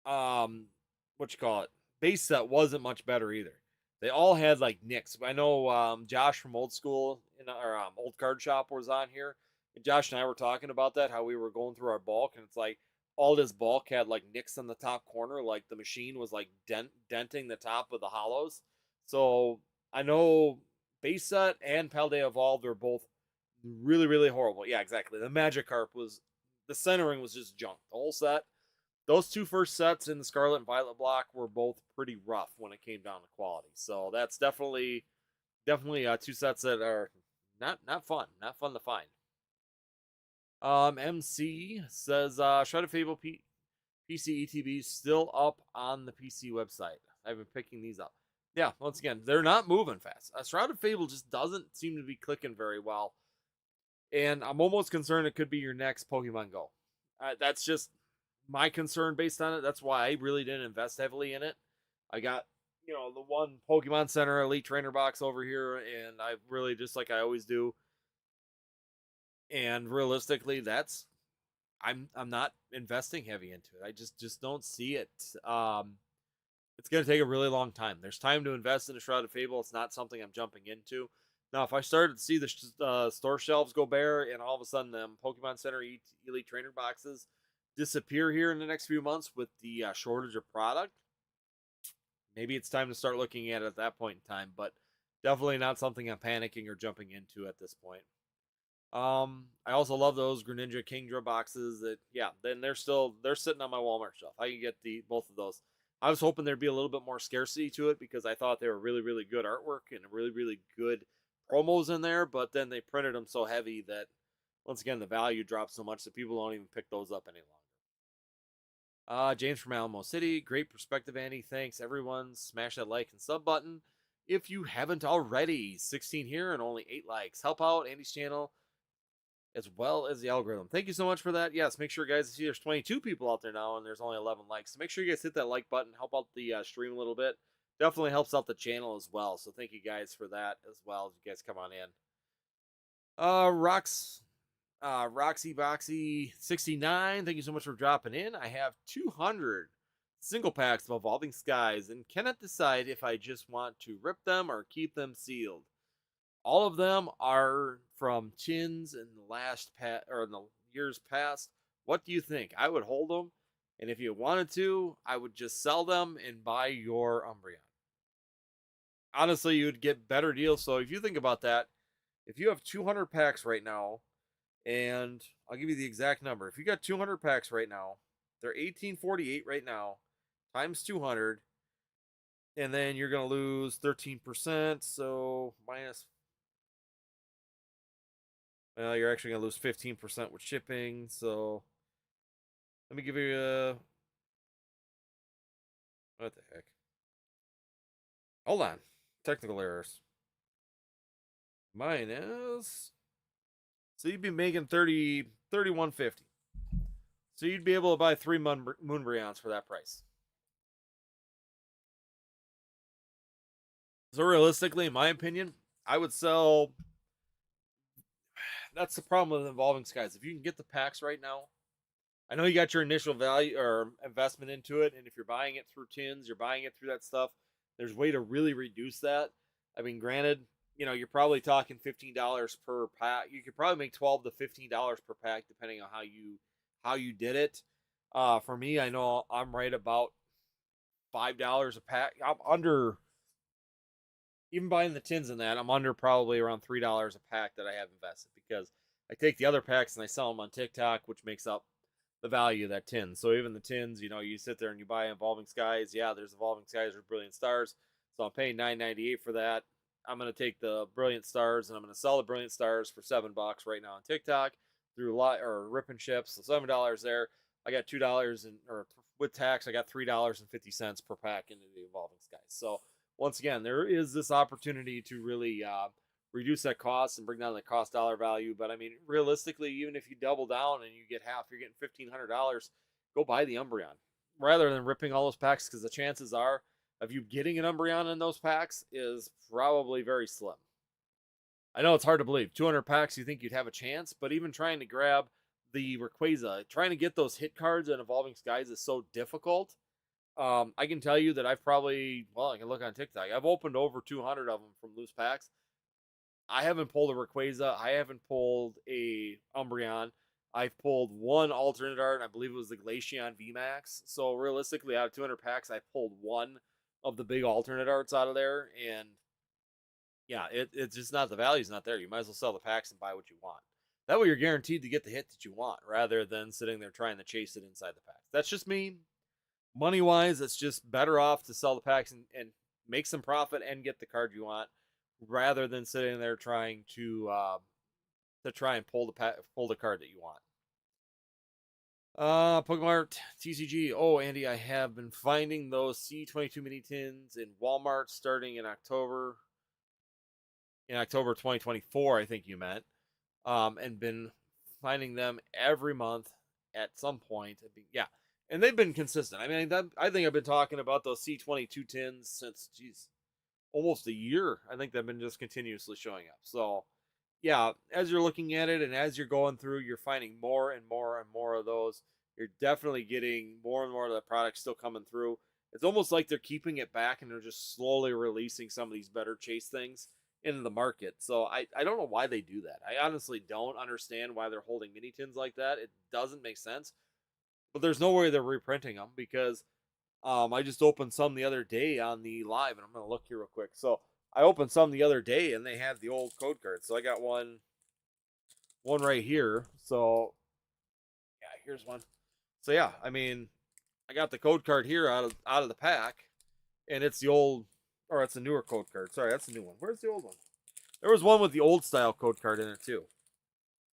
what you call it, base set wasn't much better either. They all had like nicks. I know Josh from Old School in our Old Card Shop was on here, and Josh and I were talking about that, how we were going through our bulk, and it's like all this bulk had like nicks in the top corner, like the machine was like denting the top of the hollows. So I know base set and Paldea Evolved are both really really horrible. Yeah, exactly. The Magikarp was, the centering was just junk. The whole set, those two first sets in the Scarlet and Violet block were both pretty rough when it came down to quality. So that's definitely two sets that are not fun, not fun to find. MC says Shrouded Fable PC ETB still up on the PC website. I've been picking these up. Yeah, once again, they're not moving fast. Shrouded Fable just doesn't seem to be clicking very well, and I'm almost concerned it could be your next Pokemon Go. That's just my concern based on it. That's why I really didn't invest heavily in it. I got, the one Pokemon Center Elite Trainer box over here, and I really, just like I always do. And realistically, I'm not investing heavy into it. I just don't see it. It's going to take a really long time. There's time to invest in a Shrouded Fable. It's not something I'm jumping into. Now, if I started to see the store shelves go bare, and all of a sudden the Pokemon Center Elite Trainer boxes disappear here in the next few months with the shortage of product, maybe it's time to start looking at it at that point in time. But definitely not something I'm panicking or jumping into at this point. I also love those Greninja Kingdra boxes. That, yeah, then they're sitting on my Walmart shelf. I can get both of those. I was hoping there'd be a little bit more scarcity to it because I thought they were really really good artwork and really really good promos in there, but then they printed them so heavy that once again the value dropped so much that people don't even pick those up any longer. James from Alamo City, great perspective, Andy. Thanks everyone. Smash that like and sub button if you haven't already. 16 here and only 8 likes. Help out Andy's channel as well as the algorithm. Thank you so much for that. Yes, make sure, guys, see there's 22 people out there now and there's only 11 likes. So make sure you guys hit that like button, help out the stream a little bit. Definitely helps out the channel as well. So thank you guys for that as well as you guys come on in. Roxy Boxy 69, thank you so much for dropping in. I have 200 single packs of Evolving Skies and cannot decide if I just want to rip them or keep them sealed. All of them are from tins in the years past. What do you think? I would hold them, and if you wanted to, I would just sell them and buy your Umbreon. Honestly, you would get better deals. So if you think about that, if you have 200 packs right now, and I'll give you the exact number. If you got 200 packs right now, they're 1848 right now, times 200, and then you're going to lose 13%, so minus, well, you're actually going to lose 15% with shipping, so let me give you a, what the heck? Hold on. Technical errors. Minus, so you'd be making 31.50. So you'd be able to buy 3 Moonbreons for that price. So realistically, in my opinion, I would sell. That's the problem with Evolving Skies. If you can get the packs right now, I know you got your initial value or investment into it, and if you're buying it through tins, you're buying it through that stuff. There's a way to really reduce that. I mean, granted, you're probably talking $15 per pack. You could probably make $12 to $15 per pack depending on how you did it. For me, I know I'm right about $5 a pack. I'm under, even buying the tins in that, I'm under probably around $3 a pack that I have invested because I take the other packs and I sell them on TikTok, which makes up the value of that tin. So even the tins, you sit there and you buy Evolving Skies. Yeah, there's Evolving Skies or Brilliant Stars. So I'm paying $9.98 for that. I'm going to take the Brilliant Stars and I'm going to sell the Brilliant Stars for $7 right now on TikTok through rip and ships. So $7 there. I got $2 or with tax, I got $3.50 per pack into the Evolving Skies. So once again, there is this opportunity to really reduce that cost and bring down the cost dollar value. But I mean, realistically, even if you double down and you get half, you're getting $1,500. Go buy the Umbreon rather than ripping all those packs, because the chances are of you getting an Umbreon in those packs is probably very slim. I know it's hard to believe. 200 packs, you think you'd have a chance, but even trying to grab the Rayquaza, trying to get those hit cards in Evolving Skies is so difficult. I can tell you that I've probably, well, I can look on TikTok. I've opened over 200 of them from loose packs. I haven't pulled a Rayquaza. I haven't pulled a Umbreon. I've pulled one alternate art, and I believe it was the Glaceon VMAX. So realistically, out of 200 packs, I pulled one of the big alternate arts out of there, and yeah, it's just not, the value's not there. You might as well sell the packs and buy what you want. That way you're guaranteed to get the hit that you want, rather than sitting there trying to chase it inside the packs. That's just me. Money wise, it's just better off to sell the packs and make some profit and get the card you want, rather than sitting there trying to try and pull the card that you want. Pokemon Art TCG. Oh, Andy, I have been finding those C22 mini tins in Walmart starting in October. In October 2024, I think you meant. And been finding them every month at some point. Yeah, and they've been consistent. I mean, I think I've been talking about those C22 tins since, almost a year. I think they've been just continuously showing up. So, yeah, as you're looking at it and as you're going through, you're finding more and more and more of those. You're definitely getting more and more of the product still coming through. It's almost like they're keeping it back and they're just slowly releasing some of these better chase things into the market. So I don't know why they do that. I honestly don't understand why they're holding mini tins like that. It doesn't make sense. But there's no way they're reprinting them, because I just opened some the other day on the live, and I'm going to look here real quick. So I opened some the other day, and they have the old code cards. So I got one right here. So yeah, here's one. So yeah, I mean, I got the code card here out of the pack, and it's the old, or it's a newer code card. Sorry, that's a new one. Where's the old one? There was one with the old style code card in it too.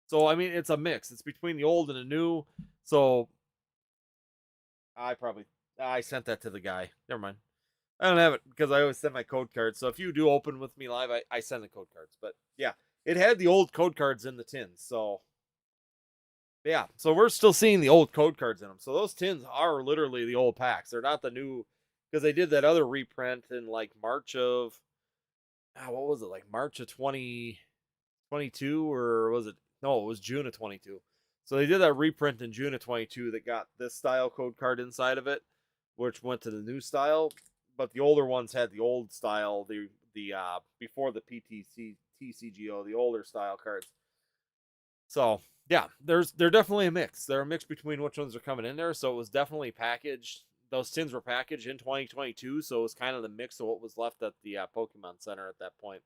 So I mean, it's a mix. It's between the old and the new. So I sent that to the guy. Never mind. I don't have it because I always send my code cards. So if you do open with me live, I send the code cards. But yeah, it had the old code cards in the tins. So yeah, so we're still seeing the old code cards in them. So those tins are literally the old packs. They're not the new, because they did that other reprint in like March of, what was it, like March of 2022, or was it? No, it was June of 22. So they did that reprint in June of 22 that got this style code card inside of it, which went to the new style. But the older ones had the old style, the before the TCGO, the older style cards. So yeah, they're definitely a mix. They're a mix between which ones are coming in there. So it was definitely packaged. Those tins were packaged in 2022, so it was kind of the mix of what was left at the Pokemon Center at that point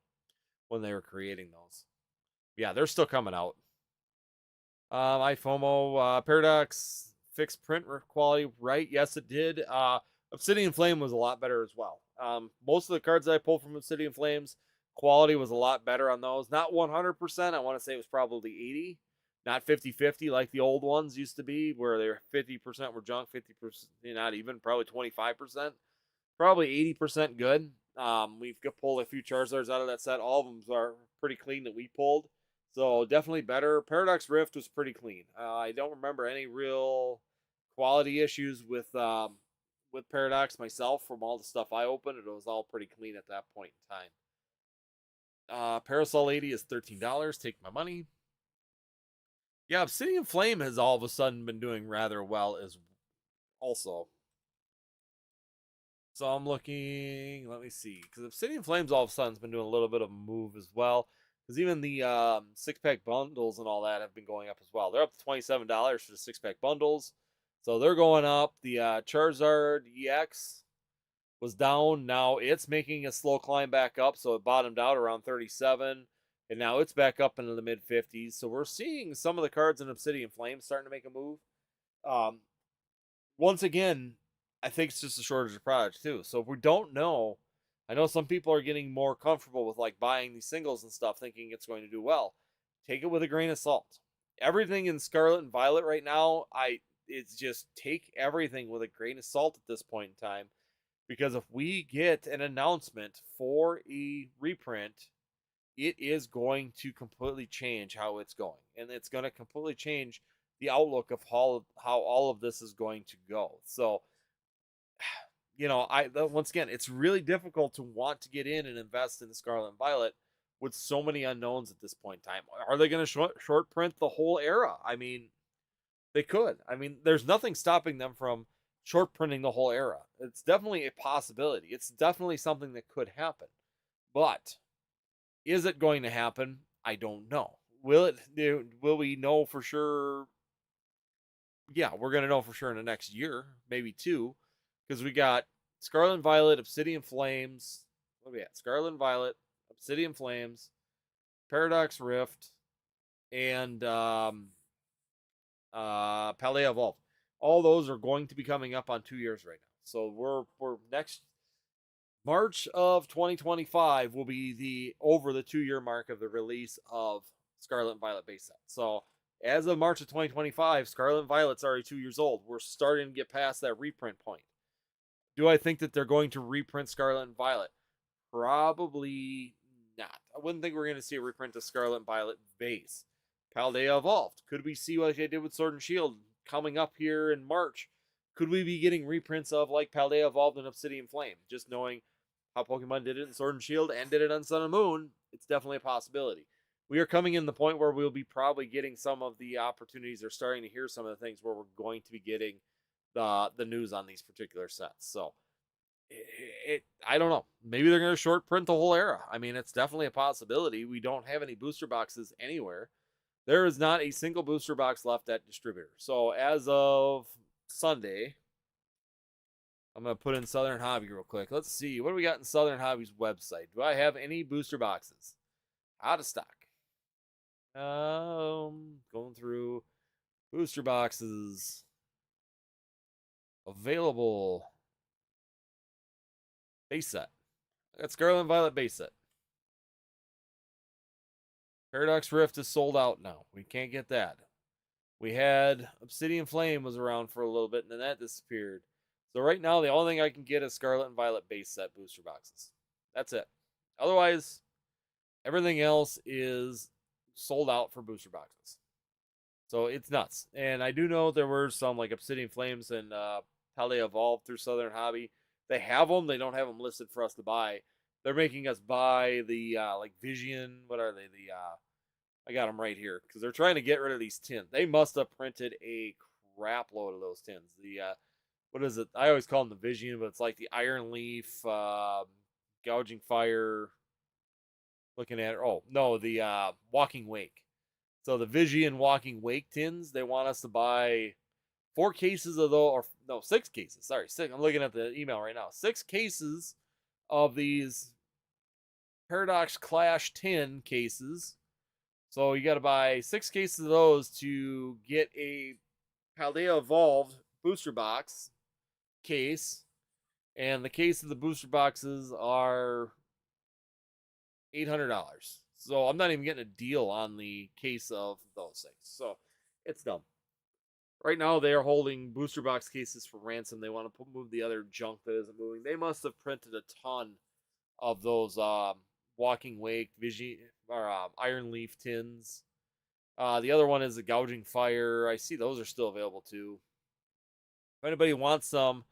when they were creating those. Yeah, they're still coming out. iFOMO, Paradox fixed print quality, right? Yes, it did. Obsidian Flame was a lot better as well. Most of the cards that I pulled from Obsidian Flames, quality was a lot better on those. Not 100%. I want to say it was probably 80, not 50-50 like the old ones used to be, where they were 50% were junk, 50% not even, probably 25%, probably 80% good. We've pulled a few Charizards out of that set. All of them are pretty clean that we pulled, so definitely better. Paradox Rift was pretty clean. I don't remember any real quality issues with Paradox myself from all the stuff I opened. It was all pretty clean at that point in time. Parasol 80 is $13. Take my money. Yeah, Obsidian Flame has all of a sudden been doing rather well as also. So I'm looking, let me see, because Obsidian Flames all of a sudden has been doing a little bit of a move as well. Because even the 6-pack bundles and all that have been going up as well. They're up to $27 for the 6-pack bundles. So they're going up. The Charizard EX was down. Now it's making a slow climb back up. So it bottomed out around 37. And now it's back up into the mid-50s. So we're seeing some of the cards in Obsidian Flame starting to make a move. Once again, I think it's just a shortage of product too. So if we don't know I know some people are getting more comfortable with like buying these singles and stuff, thinking it's going to do well. Take it with a grain of salt. Everything in Scarlet and Violet right now, it's just take everything with a grain of salt at this point in time, because if we get an announcement for a reprint, it is going to completely change how it's going, and it's going to completely change the outlook of how all of this is going to go. So, once again, it's really difficult to want to get in and invest in the Scarlet and Violet with so many unknowns at this point in time. Are they going to short print the whole era? I mean, they could. I mean, there's nothing stopping them from short printing the whole era. It's definitely a possibility. It's definitely something that could happen. But is it going to happen? I don't know. Will we know for sure? Yeah, we're going to know for sure in the next year, maybe two, because we got Scarlet and Violet, Obsidian Flames. What do we got? Scarlet and Violet, Obsidian Flames, Paradox Rift, and Paldea Evolved. All those are going to be coming up on 2 years right now. So we're next March of 2025 will be the over the 2 year mark of the release of Scarlet and Violet base set. So as of March of 2025, Scarlet and Violet's already 2 years old. We're starting to get past that reprint point. Do I think that they're going to reprint Scarlet and Violet? Probably not. I wouldn't think we're going to see a reprint of Scarlet and Violet base. Paldea Evolved. Could we see what they did with Sword and Shield coming up here in March? Could we be getting reprints of like Paldea Evolved and Obsidian Flame? Just knowing how Pokemon did it in Sword and Shield and did it on Sun and Moon, it's definitely a possibility. We are coming in the point where we'll be probably getting some of the opportunities or starting to hear some of the things where we're going to be getting the news on these particular sets. So I don't know. Maybe they're going to short print the whole era. I mean, it's definitely a possibility. We don't have any booster boxes anywhere. There is not a single booster box left at distributor. So as of Sunday, I'm going to put in Southern Hobby real quick. Let's see. What do we got in Southern Hobby's website? Do I have any booster boxes? Out of stock. Going through booster boxes. Available. Base set. I got Scarlet and Violet base set. Paradox Rift is sold out now. We can't get that. We had Obsidian Flame was around for a little bit, and then that disappeared. So right now, the only thing I can get is Scarlet and Violet base set booster boxes. That's it. Otherwise, everything else is sold out for booster boxes. So it's nuts. And I do know there were some like Obsidian Flames and how they evolved through Southern Hobby. They have them. They don't have them listed for us to buy. They're making us buy the like Vision. What are they? I got them right here because they're trying to get rid of these tins. They must have printed a crap load of those tins. The what is it? I always call them the Vision, but it's like the Iron Leaf, Gouging Fire. Looking at it. Oh no, the Walking Wake. So the Vision Walking Wake tins. They want us to buy 4 cases of those, or no, 6 cases. Sorry, 6. I'm looking at the email right now. 6 cases of these Paradox Clash 10 cases. So you got to buy 6 cases of those to get a Paldea Evolved booster box case. And the case of the booster boxes are $800. So I'm not even getting a deal on the case of those things. So it's dumb. Right now, they are holding booster box cases for ransom. They want to move the other junk that isn't moving. They must have printed a ton of those Walking Wake, Vision, or Iron Leaf tins. The other one is a Gouging Fire. I see those are still available too. If anybody wants some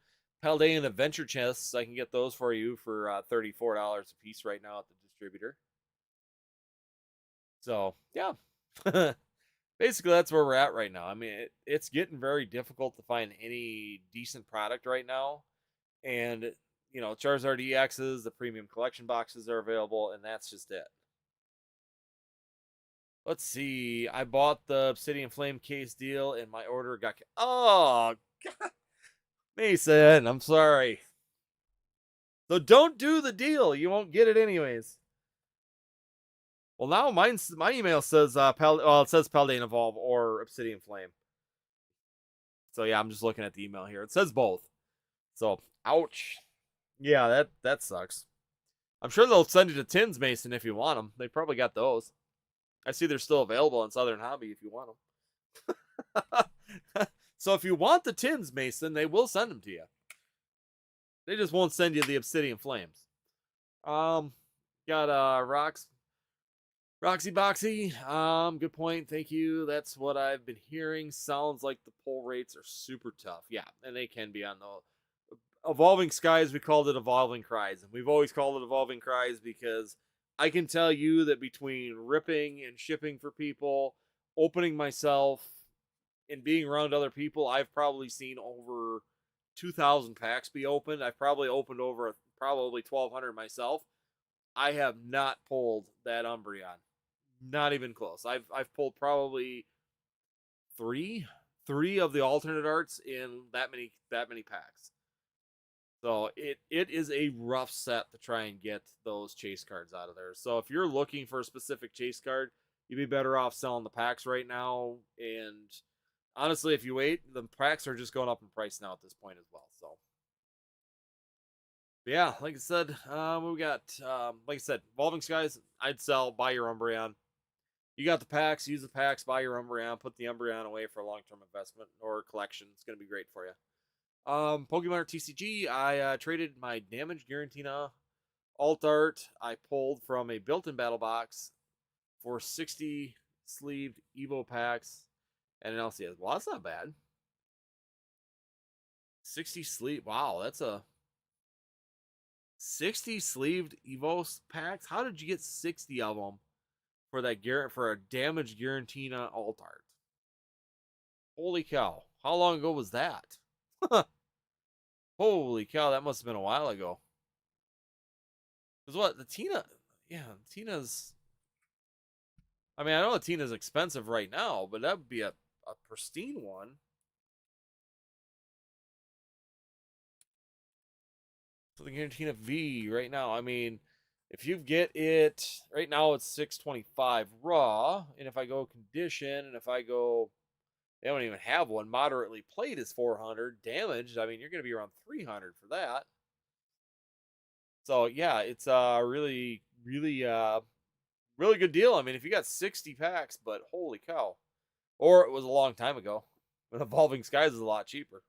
Paldean Adventure chests, I can get those for you for $34 a piece right now at the distributor. So, yeah. Basically, that's where we're at right now. I mean, it's getting very difficult to find any decent product right now. And, Charizard EXs, the premium collection boxes are available, and that's just it. Let's see. I bought the Obsidian Flame case deal, and my order got... Oh, God. Mason, I'm sorry. So don't do the deal. You won't get it anyways. Well, now my email says it says Paldean Evolve or Obsidian Flame. So yeah, I'm just looking at the email here. It says both. So ouch. Yeah, that sucks. I'm sure they'll send you to tins, Mason, if you want them. They probably got those. I see they're still available on Southern Hobby if you want them. So if you want the tins, Mason, they will send them to you. They just won't send you the Obsidian Flames. Got Roxy Boxy. Good point. Thank you. That's what I've been hearing. Sounds like the pull rates are super tough. Yeah, and they can be on the Evolving Skies. We called it Evolving Cries, and we've always called it Evolving Cries because I can tell you that between ripping and shipping for people, opening myself, and being around other people, I've probably seen over 2,000 packs be opened. I've probably opened over probably 1,200 myself. I have not pulled that Umbreon. Not even close. I've pulled probably three of the alternate arts in that many packs. So it is a rough set to try and get those chase cards out of there. So if you're looking for a specific chase card, you'd be better off selling the packs right now. And honestly, if you wait, the packs are just going up in price now at this point as well. So but yeah, like I said, we got like I said, Evolving Skies. I'd sell. Buy your Umbreon. You got the packs. Use the packs. Buy your Umbreon. Put the Umbreon away for a long-term investment or collection. It's going to be great for you. Pokemon TCG. I traded my Damage Garantina alt art I pulled from a built-in battle box for 60 sleeved Evo packs and an LCS. Well, that's not bad. 60 sleeve. Wow, that's a 60 sleeved Evo packs. How did you get 60 of them for that for a Damage Garantina alt art? Holy cow! How long ago was that? Holy cow, that must have been a while ago. Because what the Tina? Yeah, Tina's. I mean, I know Tina's expensive right now, but that would be a pristine one. So the Garantina V right now. I mean, if you get it right now, it's 625 raw, and if I go condition, and if I go, they don't even have one. Moderately played is 400. Damaged, I mean, you're going to be around 300 for that. So yeah, it's really really good deal. I mean, if you got 60 packs, but holy cow. Or it was a long time ago. When Evolving Skies is a lot cheaper.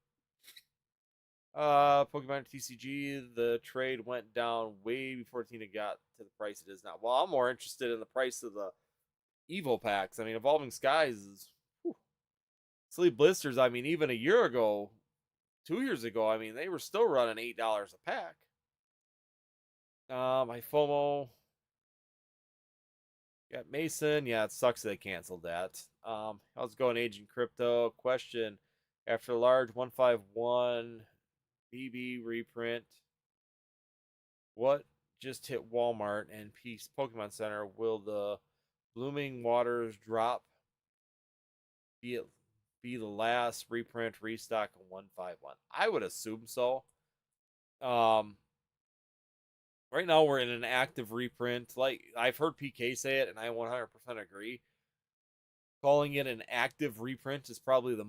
Pokemon TCG, the trade went down way before Tina got to the price it is now. Well, I'm more interested in the price of the Evo packs. I mean, Evolving Skies is whew, Sleep Blisters. I mean, even a year ago, 2 years ago, I mean, they were still running $8 a pack. My FOMO. Got Mason. Yeah, it sucks they canceled that. How's it going, Agent Crypto? Question. After large 151 BB reprint, what just hit Walmart and Peace Pokemon Center? Will the Blooming Waters drop be the last reprint restock of 151? I would assume so. Right now we're in an active reprint. Like I've heard PK say it, and I 100% agree. Calling it an active reprint is probably the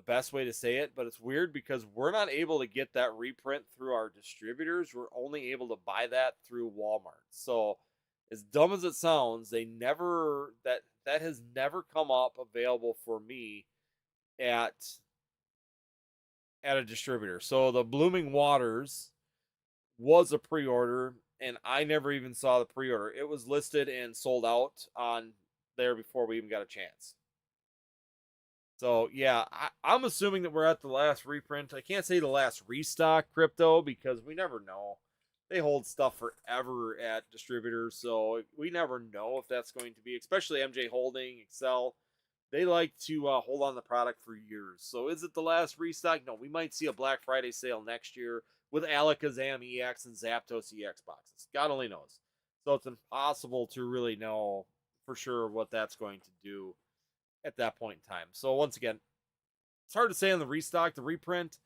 best way to say it, but it's weird because we're not able to get that reprint through our distributors. We're only able to buy that through Walmart. So, as dumb as it sounds, they never that has never come up available for me at a distributor. So the Blooming Waters was a pre-order, and I never even saw the pre-order. It was listed and sold out on there before we even got a chance. So yeah, I'm assuming that we're at the last reprint. I can't say the last restock crypto because we never know. They hold stuff forever at distributors, so we never know if that's going to be, especially MJ Holding, Excel. They like to hold on the product for years. So is it the last restock? No, we might see a Black Friday sale next year with Alakazam EX and Zapdos EX boxes. God only knows. So it's impossible to really know for sure what that's going to do at that point in time. So once again, it's hard to say on the restock, the reprint.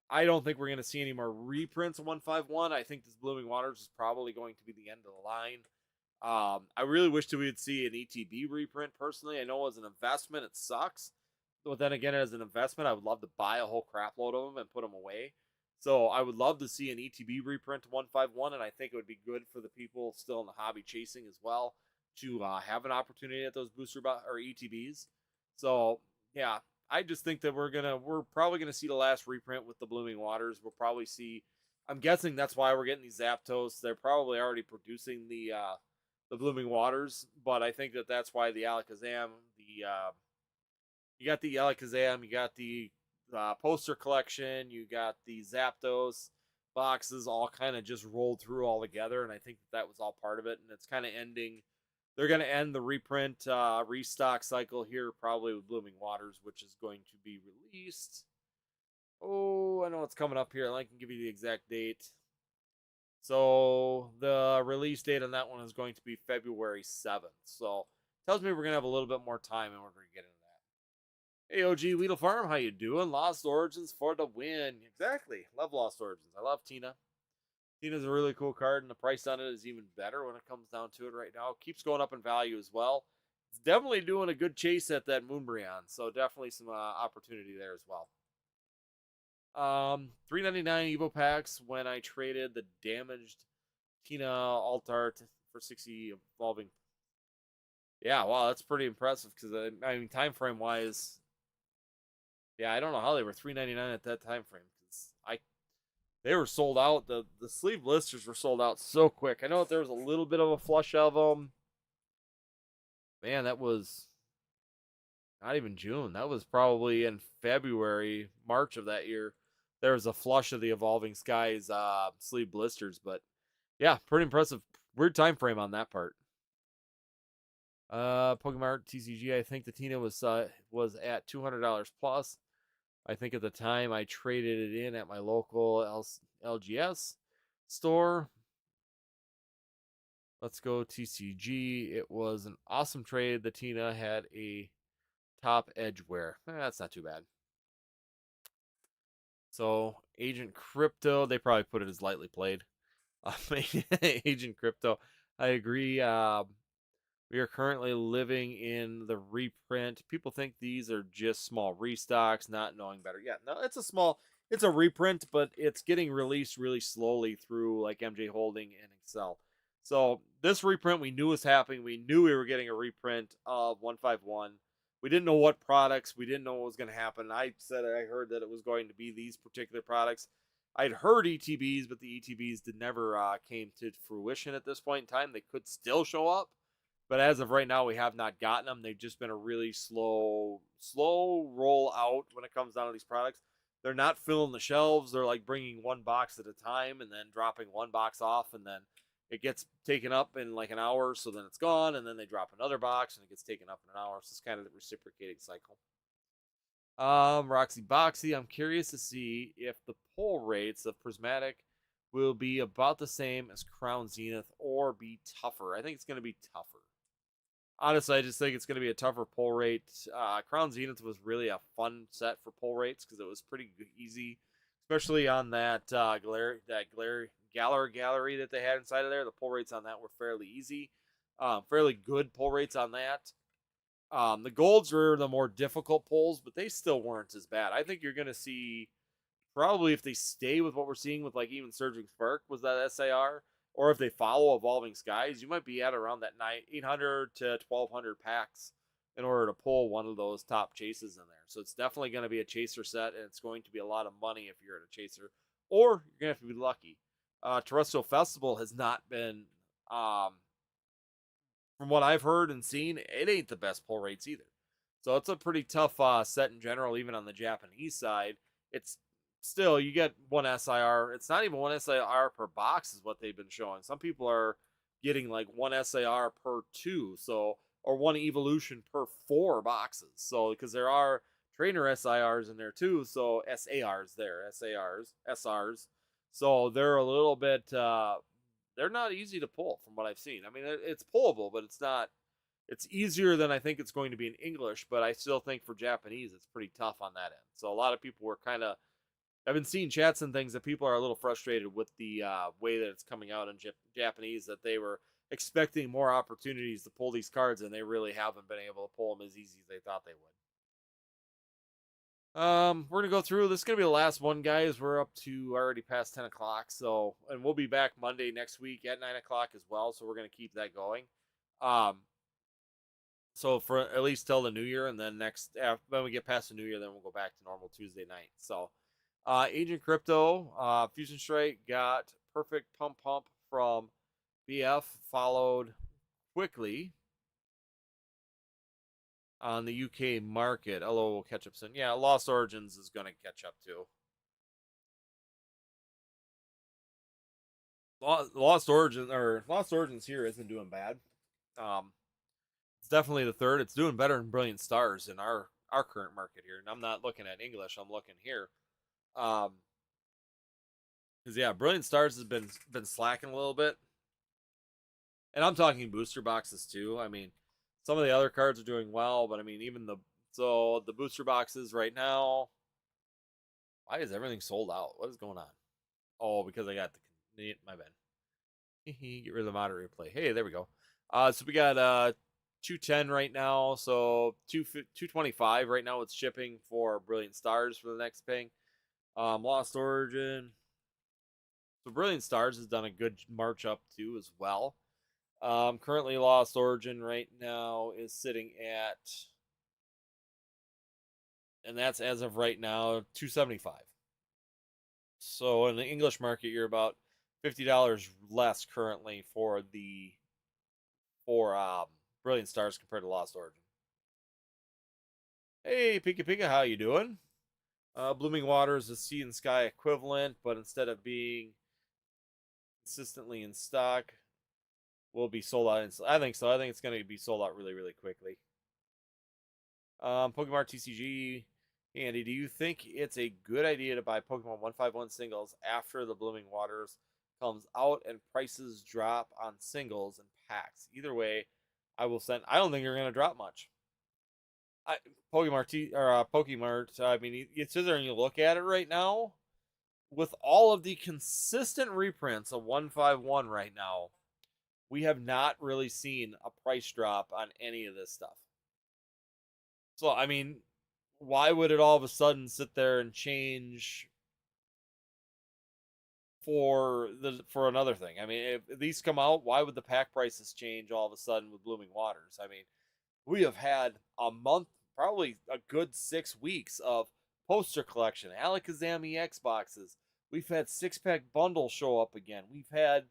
I don't think we're going to see any more reprints of 151. I think this Blooming Waters is probably going to be the end of the line. I really wish that we would see an ETB reprint personally. I know as an investment, it sucks. But then again, as an investment, I would love to buy a whole crap load of them and put them away. So I would love to see an ETB reprint 151, and I think it would be good for the people still in the hobby chasing as well to have an opportunity at those or ETBs. So yeah, I just think that we're probably gonna see the last reprint with the Blooming Waters. We'll probably see. I'm guessing that's why we're getting these Zapdos. They're probably already producing the Blooming Waters, but I think that that's why the Alakazam, you got the Alakazam, you got the poster collection, you got the Zapdos boxes, all kind of just rolled through all together, and I think that was all part of it. And it's kind of ending. They're going to end the reprint restock cycle here, probably with Blooming Waters, which is going to be released. Oh, I know it's coming up here. I can give you the exact date. So the release date on that one is going to be February 7th. So tells me we're gonna have a little bit more time in order to get into that. Hey OG Weedle Farm, how you doing? Lost Origins for the win. Exactly. Love Lost Origins. I love Tina. Tina's a really cool card, and the price on it is even better when it comes down to it right now. Keeps going up in value as well. It's definitely doing a good chase at that Moonbryon, so definitely some opportunity there as well. $3.99 Evo packs when I traded the damaged Tina Altart for 60 evolving. Yeah, wow, that's pretty impressive because I mean, time frame wise, yeah, I don't know how they were $3.99 at that time frame because they were sold out. The sleeve blisters were sold out so quick. I know that there was a little bit of a flush of them. Man, that was not even June. That was probably in February, March of that year. There was a flush of the Evolving Skies sleeve blisters, but yeah, pretty impressive. Weird time frame on that part. Pokemon TCG. I think the Tina was at $200 plus. I think at the time I traded it in at my local LGS store. Let's go TCG. It was an awesome trade. The Tina had a top edge wear. That's not too bad. So Agent Crypto, they probably put it as lightly played. Agent Crypto, I agree. We are currently living in the reprint. People think these are just small restocks, not knowing better. Yeah, no, it's a reprint, but it's getting released really slowly through like MJ Holding and Excel. So this reprint we knew was happening. We knew we were getting a reprint of 151. We didn't know what products. We didn't know what was going to happen. I heard that it was going to be these particular products. I'd heard ETBs, but the ETBs did never came to fruition at this point in time. They could still show up, but as of right now, we have not gotten them. They've just been a really slow roll out when it comes down to these products. They're not filling the shelves. They're like bringing one box at a time and then dropping one box off, and then it gets taken up in like an hour, so then it's gone, and then they drop another box and it gets taken up in an hour. So it's kind of the reciprocating cycle. Roxy Boxy, I'm curious to see if the pull rates of Prismatic will be about the same as Crown Zenith or be tougher. I think it's going to be tougher. Honestly, I just think it's going to be a tougher pull rate. Crown Zenith was really a fun set for pull rates because it was pretty easy, especially on that gallery that they had inside of there. The pull rates on that were fairly easy, fairly good pull rates on that. The golds were the more difficult pulls, but they still weren't as bad. I think you're going to see probably if they stay with what we're seeing with like even Surging Spark was that SAR, or if they follow Evolving Skies, you might be at around that 800 to 1200 packs in order to pull one of those top chases in there. So it's definitely going to be a chaser set, and it's going to be a lot of money if you're at a chaser, or you're going to have to be lucky. Terrestrial Festival has not been, from what I've heard and seen, it ain't the best pull rates either. So it's a pretty tough set in general, even on the Japanese side. It's still, you get one SIR. It's not even one SIR per box is what they've been showing. Some people are getting like one SIR per 2, so, or one evolution per 4 boxes. So because there are trainer SIRs in there too, so SARs there, SRs. So they're a little bit they're not easy to pull from what I've seen. I mean, it's pullable, but it's not. It's easier than I think it's going to be in English, but I still think for Japanese it's pretty tough on that end. So a lot of people were kind of. I've been seeing chats and things that people are a little frustrated with the way that it's coming out in Japanese. That they were expecting more opportunities to pull these cards, and they really haven't been able to pull them as easy as they thought they would. We're gonna go through. This is gonna be the last one, guys. We're up to already past 10 o'clock, so and we'll be back Monday next week at 9 o'clock as well. So we're gonna keep that going. Um, so for at least till the new year, and then when we get past the new year, then we'll go back to normal Tuesday night. So, Agent Crypto, Fusion Strike got perfect pump from BF, followed quickly on the UK market. Hello, will catch up soon. Yeah, Lost Origins is going to catch up too. Lost Origins here isn't doing bad. Um, it's definitely the third. It's doing better than Brilliant Stars in our current market here. And I'm not looking at English. I'm looking here. Because yeah, Brilliant Stars has been slacking a little bit, and I'm talking booster boxes too. I mean, some of the other cards are doing well, but I mean, even the booster boxes right now. Why is everything sold out? What is going on? Oh, because I got my bad. Get rid of the moderate replay. Hey, there we go. So we got 210 right now. So 225 right now. It's shipping for Brilliant Stars for the next ping. Lost Origin. So Brilliant Stars has done a good march up too as well. Currently Lost Origin right now is sitting at, and that's as of right now, 275. So in the English market, you're about $50 less currently for Brilliant Stars compared to Lost Origin. Hey, Pika Pika, how you doing? Blooming Waters is Sea and Sky equivalent, but instead of being consistently in stock, will be sold out. I think so. I think it's going to be sold out really, really quickly. Pokemon TCG. Andy, do you think it's a good idea to buy Pokemon 151 singles after the Blooming Waters comes out and prices drop on singles and packs? Either way, I will send. I don't think you're going to drop much. Pokemart. I mean, you sit there and you look at it right now. With all of the consistent reprints of 151 right now, we have not really seen a price drop on any of this stuff. So, I mean, why would it all of a sudden sit there and change for another thing? I mean, if these come out, why would the pack prices change all of a sudden with Blooming Waters? I mean, we have had a month, probably a good 6 weeks of poster collection, Alakazam EX boxes. We've had 6-pack bundles show up again. We've had,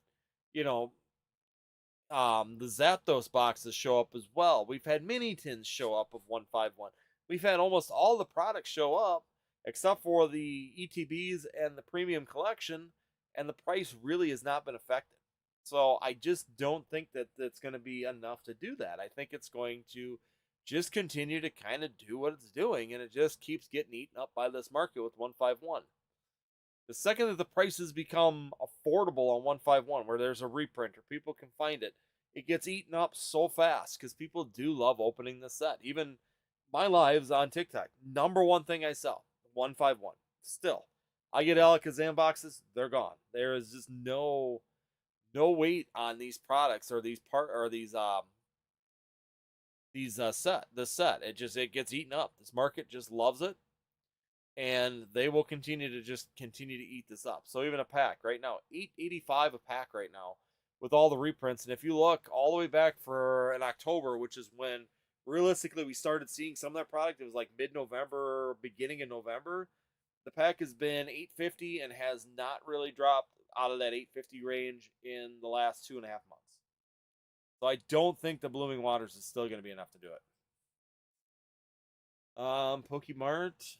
you know, the Zapdos boxes show up as well. We've had mini tins show up of 151. We've had almost all the products show up except for the ETBs and the premium collection, and the price really has not been affected. So I just don't think that that's going to be enough to do that. I think it's going to just continue to kind of do what it's doing, and it just keeps getting eaten up by this market with 151. The second that the prices become affordable on 151, where there's a reprint or people can find it, it gets eaten up so fast because people do love opening the set. Even my lives on TikTok, number one thing I sell, 151. Still, I get Alakazam boxes, they're gone. There is just no weight on these products or these set. It gets eaten up. This market just loves it, and they will continue to eat this up. So even a pack right now, $8.85 a pack right now with all the reprints. And if you look all the way back for in October, which is when realistically we started seeing some of that product, it was like mid-November, beginning of November. The pack has been $8.50 and has not really dropped out of that $8.50 range in the last 2.5 months. So I don't think the Blooming Waters is still going to be enough to do it. Pokemart.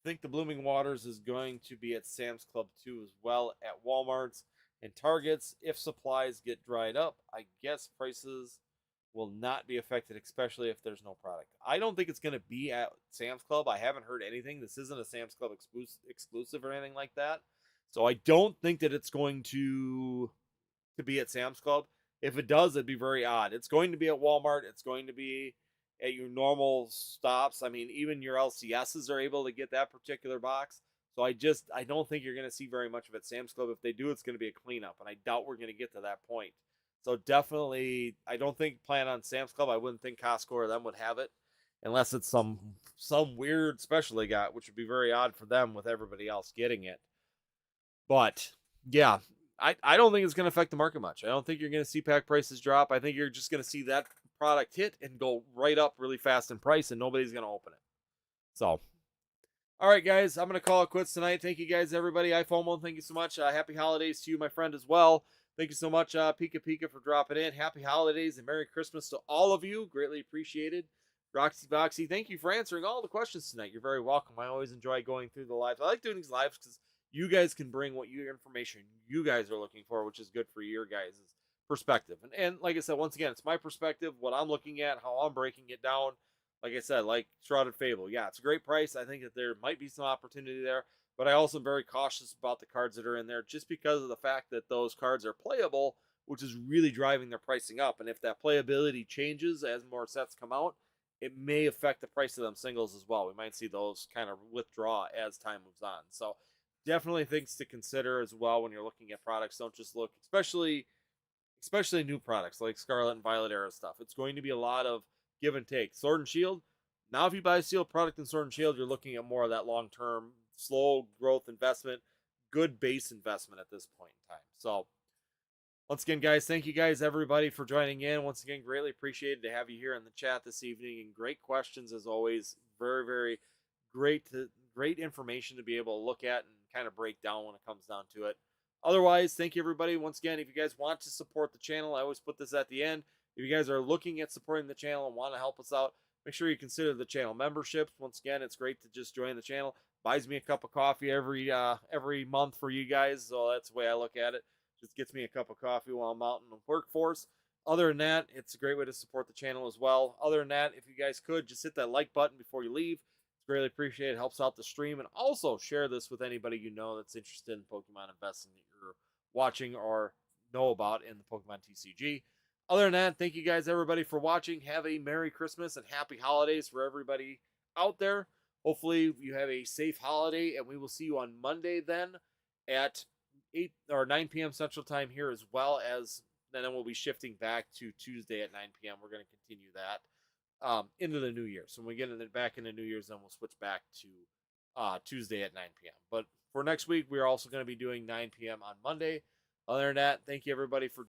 I think the Blooming Waters is going to be at Sam's Club too, as well at Walmart's and Targets. If supplies get dried up, I guess prices will not be affected, especially if there's no product. I don't think it's going to be at Sam's Club. I haven't heard anything. This isn't a Sam's Club exclusive or anything like that. So I don't think that it's going to be at Sam's Club. If it does, it'd be very odd. It's going to be at Walmart. It's going to be at your normal stops. I mean, even your LCSs are able to get that particular box. So I don't think you're going to see very much of it at Sam's Club. If they do, it's going to be a cleanup, and I doubt we're going to get to that point. So definitely, I don't think plan on Sam's Club. I wouldn't think Costco or them would have it. unless it's some weird special they got, which would be very odd for them with everybody else getting it. But yeah, I don't think it's going to affect the market much. I don't think you're going to see pack prices drop. I think you're just going to see that product hit and go right up really fast in price, and nobody's going to open it. So, all right, guys, I'm going to call it quits tonight. Thank you guys, everybody. iFOMO, thank you so much. Happy holidays to you, my friend, as well. Thank you so much, Pika Pika, for dropping in. Happy holidays and Merry Christmas to all of you. Greatly appreciated. Roxy Boxy, thank you for answering all the questions tonight. You're very welcome. I always enjoy going through the lives. I like doing these lives because you guys can bring what information you guys are looking for, which is good for your guys' perspective. And like I said, once again, it's my perspective, what I'm looking at, how I'm breaking it down. Like I said, like Shrouded Fable. Yeah, it's a great price. I think that there might be some opportunity there, but I also am very cautious about the cards that are in there just because of the fact that those cards are playable, which is really driving their pricing up. And if that playability changes as more sets come out, it may affect the price of them singles as well. We might see those kind of withdraw as time moves on. So definitely things to consider as well when you're looking at products. Don't just look, especially new products like Scarlet and Violet era stuff. It's going to be a lot of give and take. Sword and Shield. Now, if you buy a sealed product in Sword and Shield, you're looking at more of that long-term, slow growth investment, good base investment at this point in time. So, once again, guys, thank you guys, everybody, for joining in. Once again, greatly appreciated to have you here in the chat this evening, and great questions as always. Very, very great information to be able to look at and kind of break down when it comes down to it. Otherwise, thank you, everybody. Once again, if you guys want to support the channel, I always put this at the end. If you guys are looking at supporting the channel and want to help us out, make sure you consider the channel memberships. Once again, it's great to just join the channel. Buys me a cup of coffee every month for you guys, so that's the way I look at it. Just gets me a cup of coffee while I'm out in the workforce. Other than that, it's a great way to support the channel as well. Other than that, if you guys could, just hit that like button before you leave. It's greatly appreciated. It helps out the stream. And also share this with anybody you know that's interested in Pokemon investing that you're watching or know about in the Pokemon TCG. Other than that, thank you guys, everybody, for watching. Have a Merry Christmas and Happy Holidays for everybody out there. Hopefully you have a safe holiday, and we will see you on Monday then at 8 or 9 p.m. Central Time here, as well as then we'll be shifting back to Tuesday at 9 p.m. We're going to continue that into the new year. So when we get back into New Year's, then we'll switch back to Tuesday at 9 p.m. But for next week, we're also going to be doing 9 p.m. on Monday. Other than that, thank you, everybody, for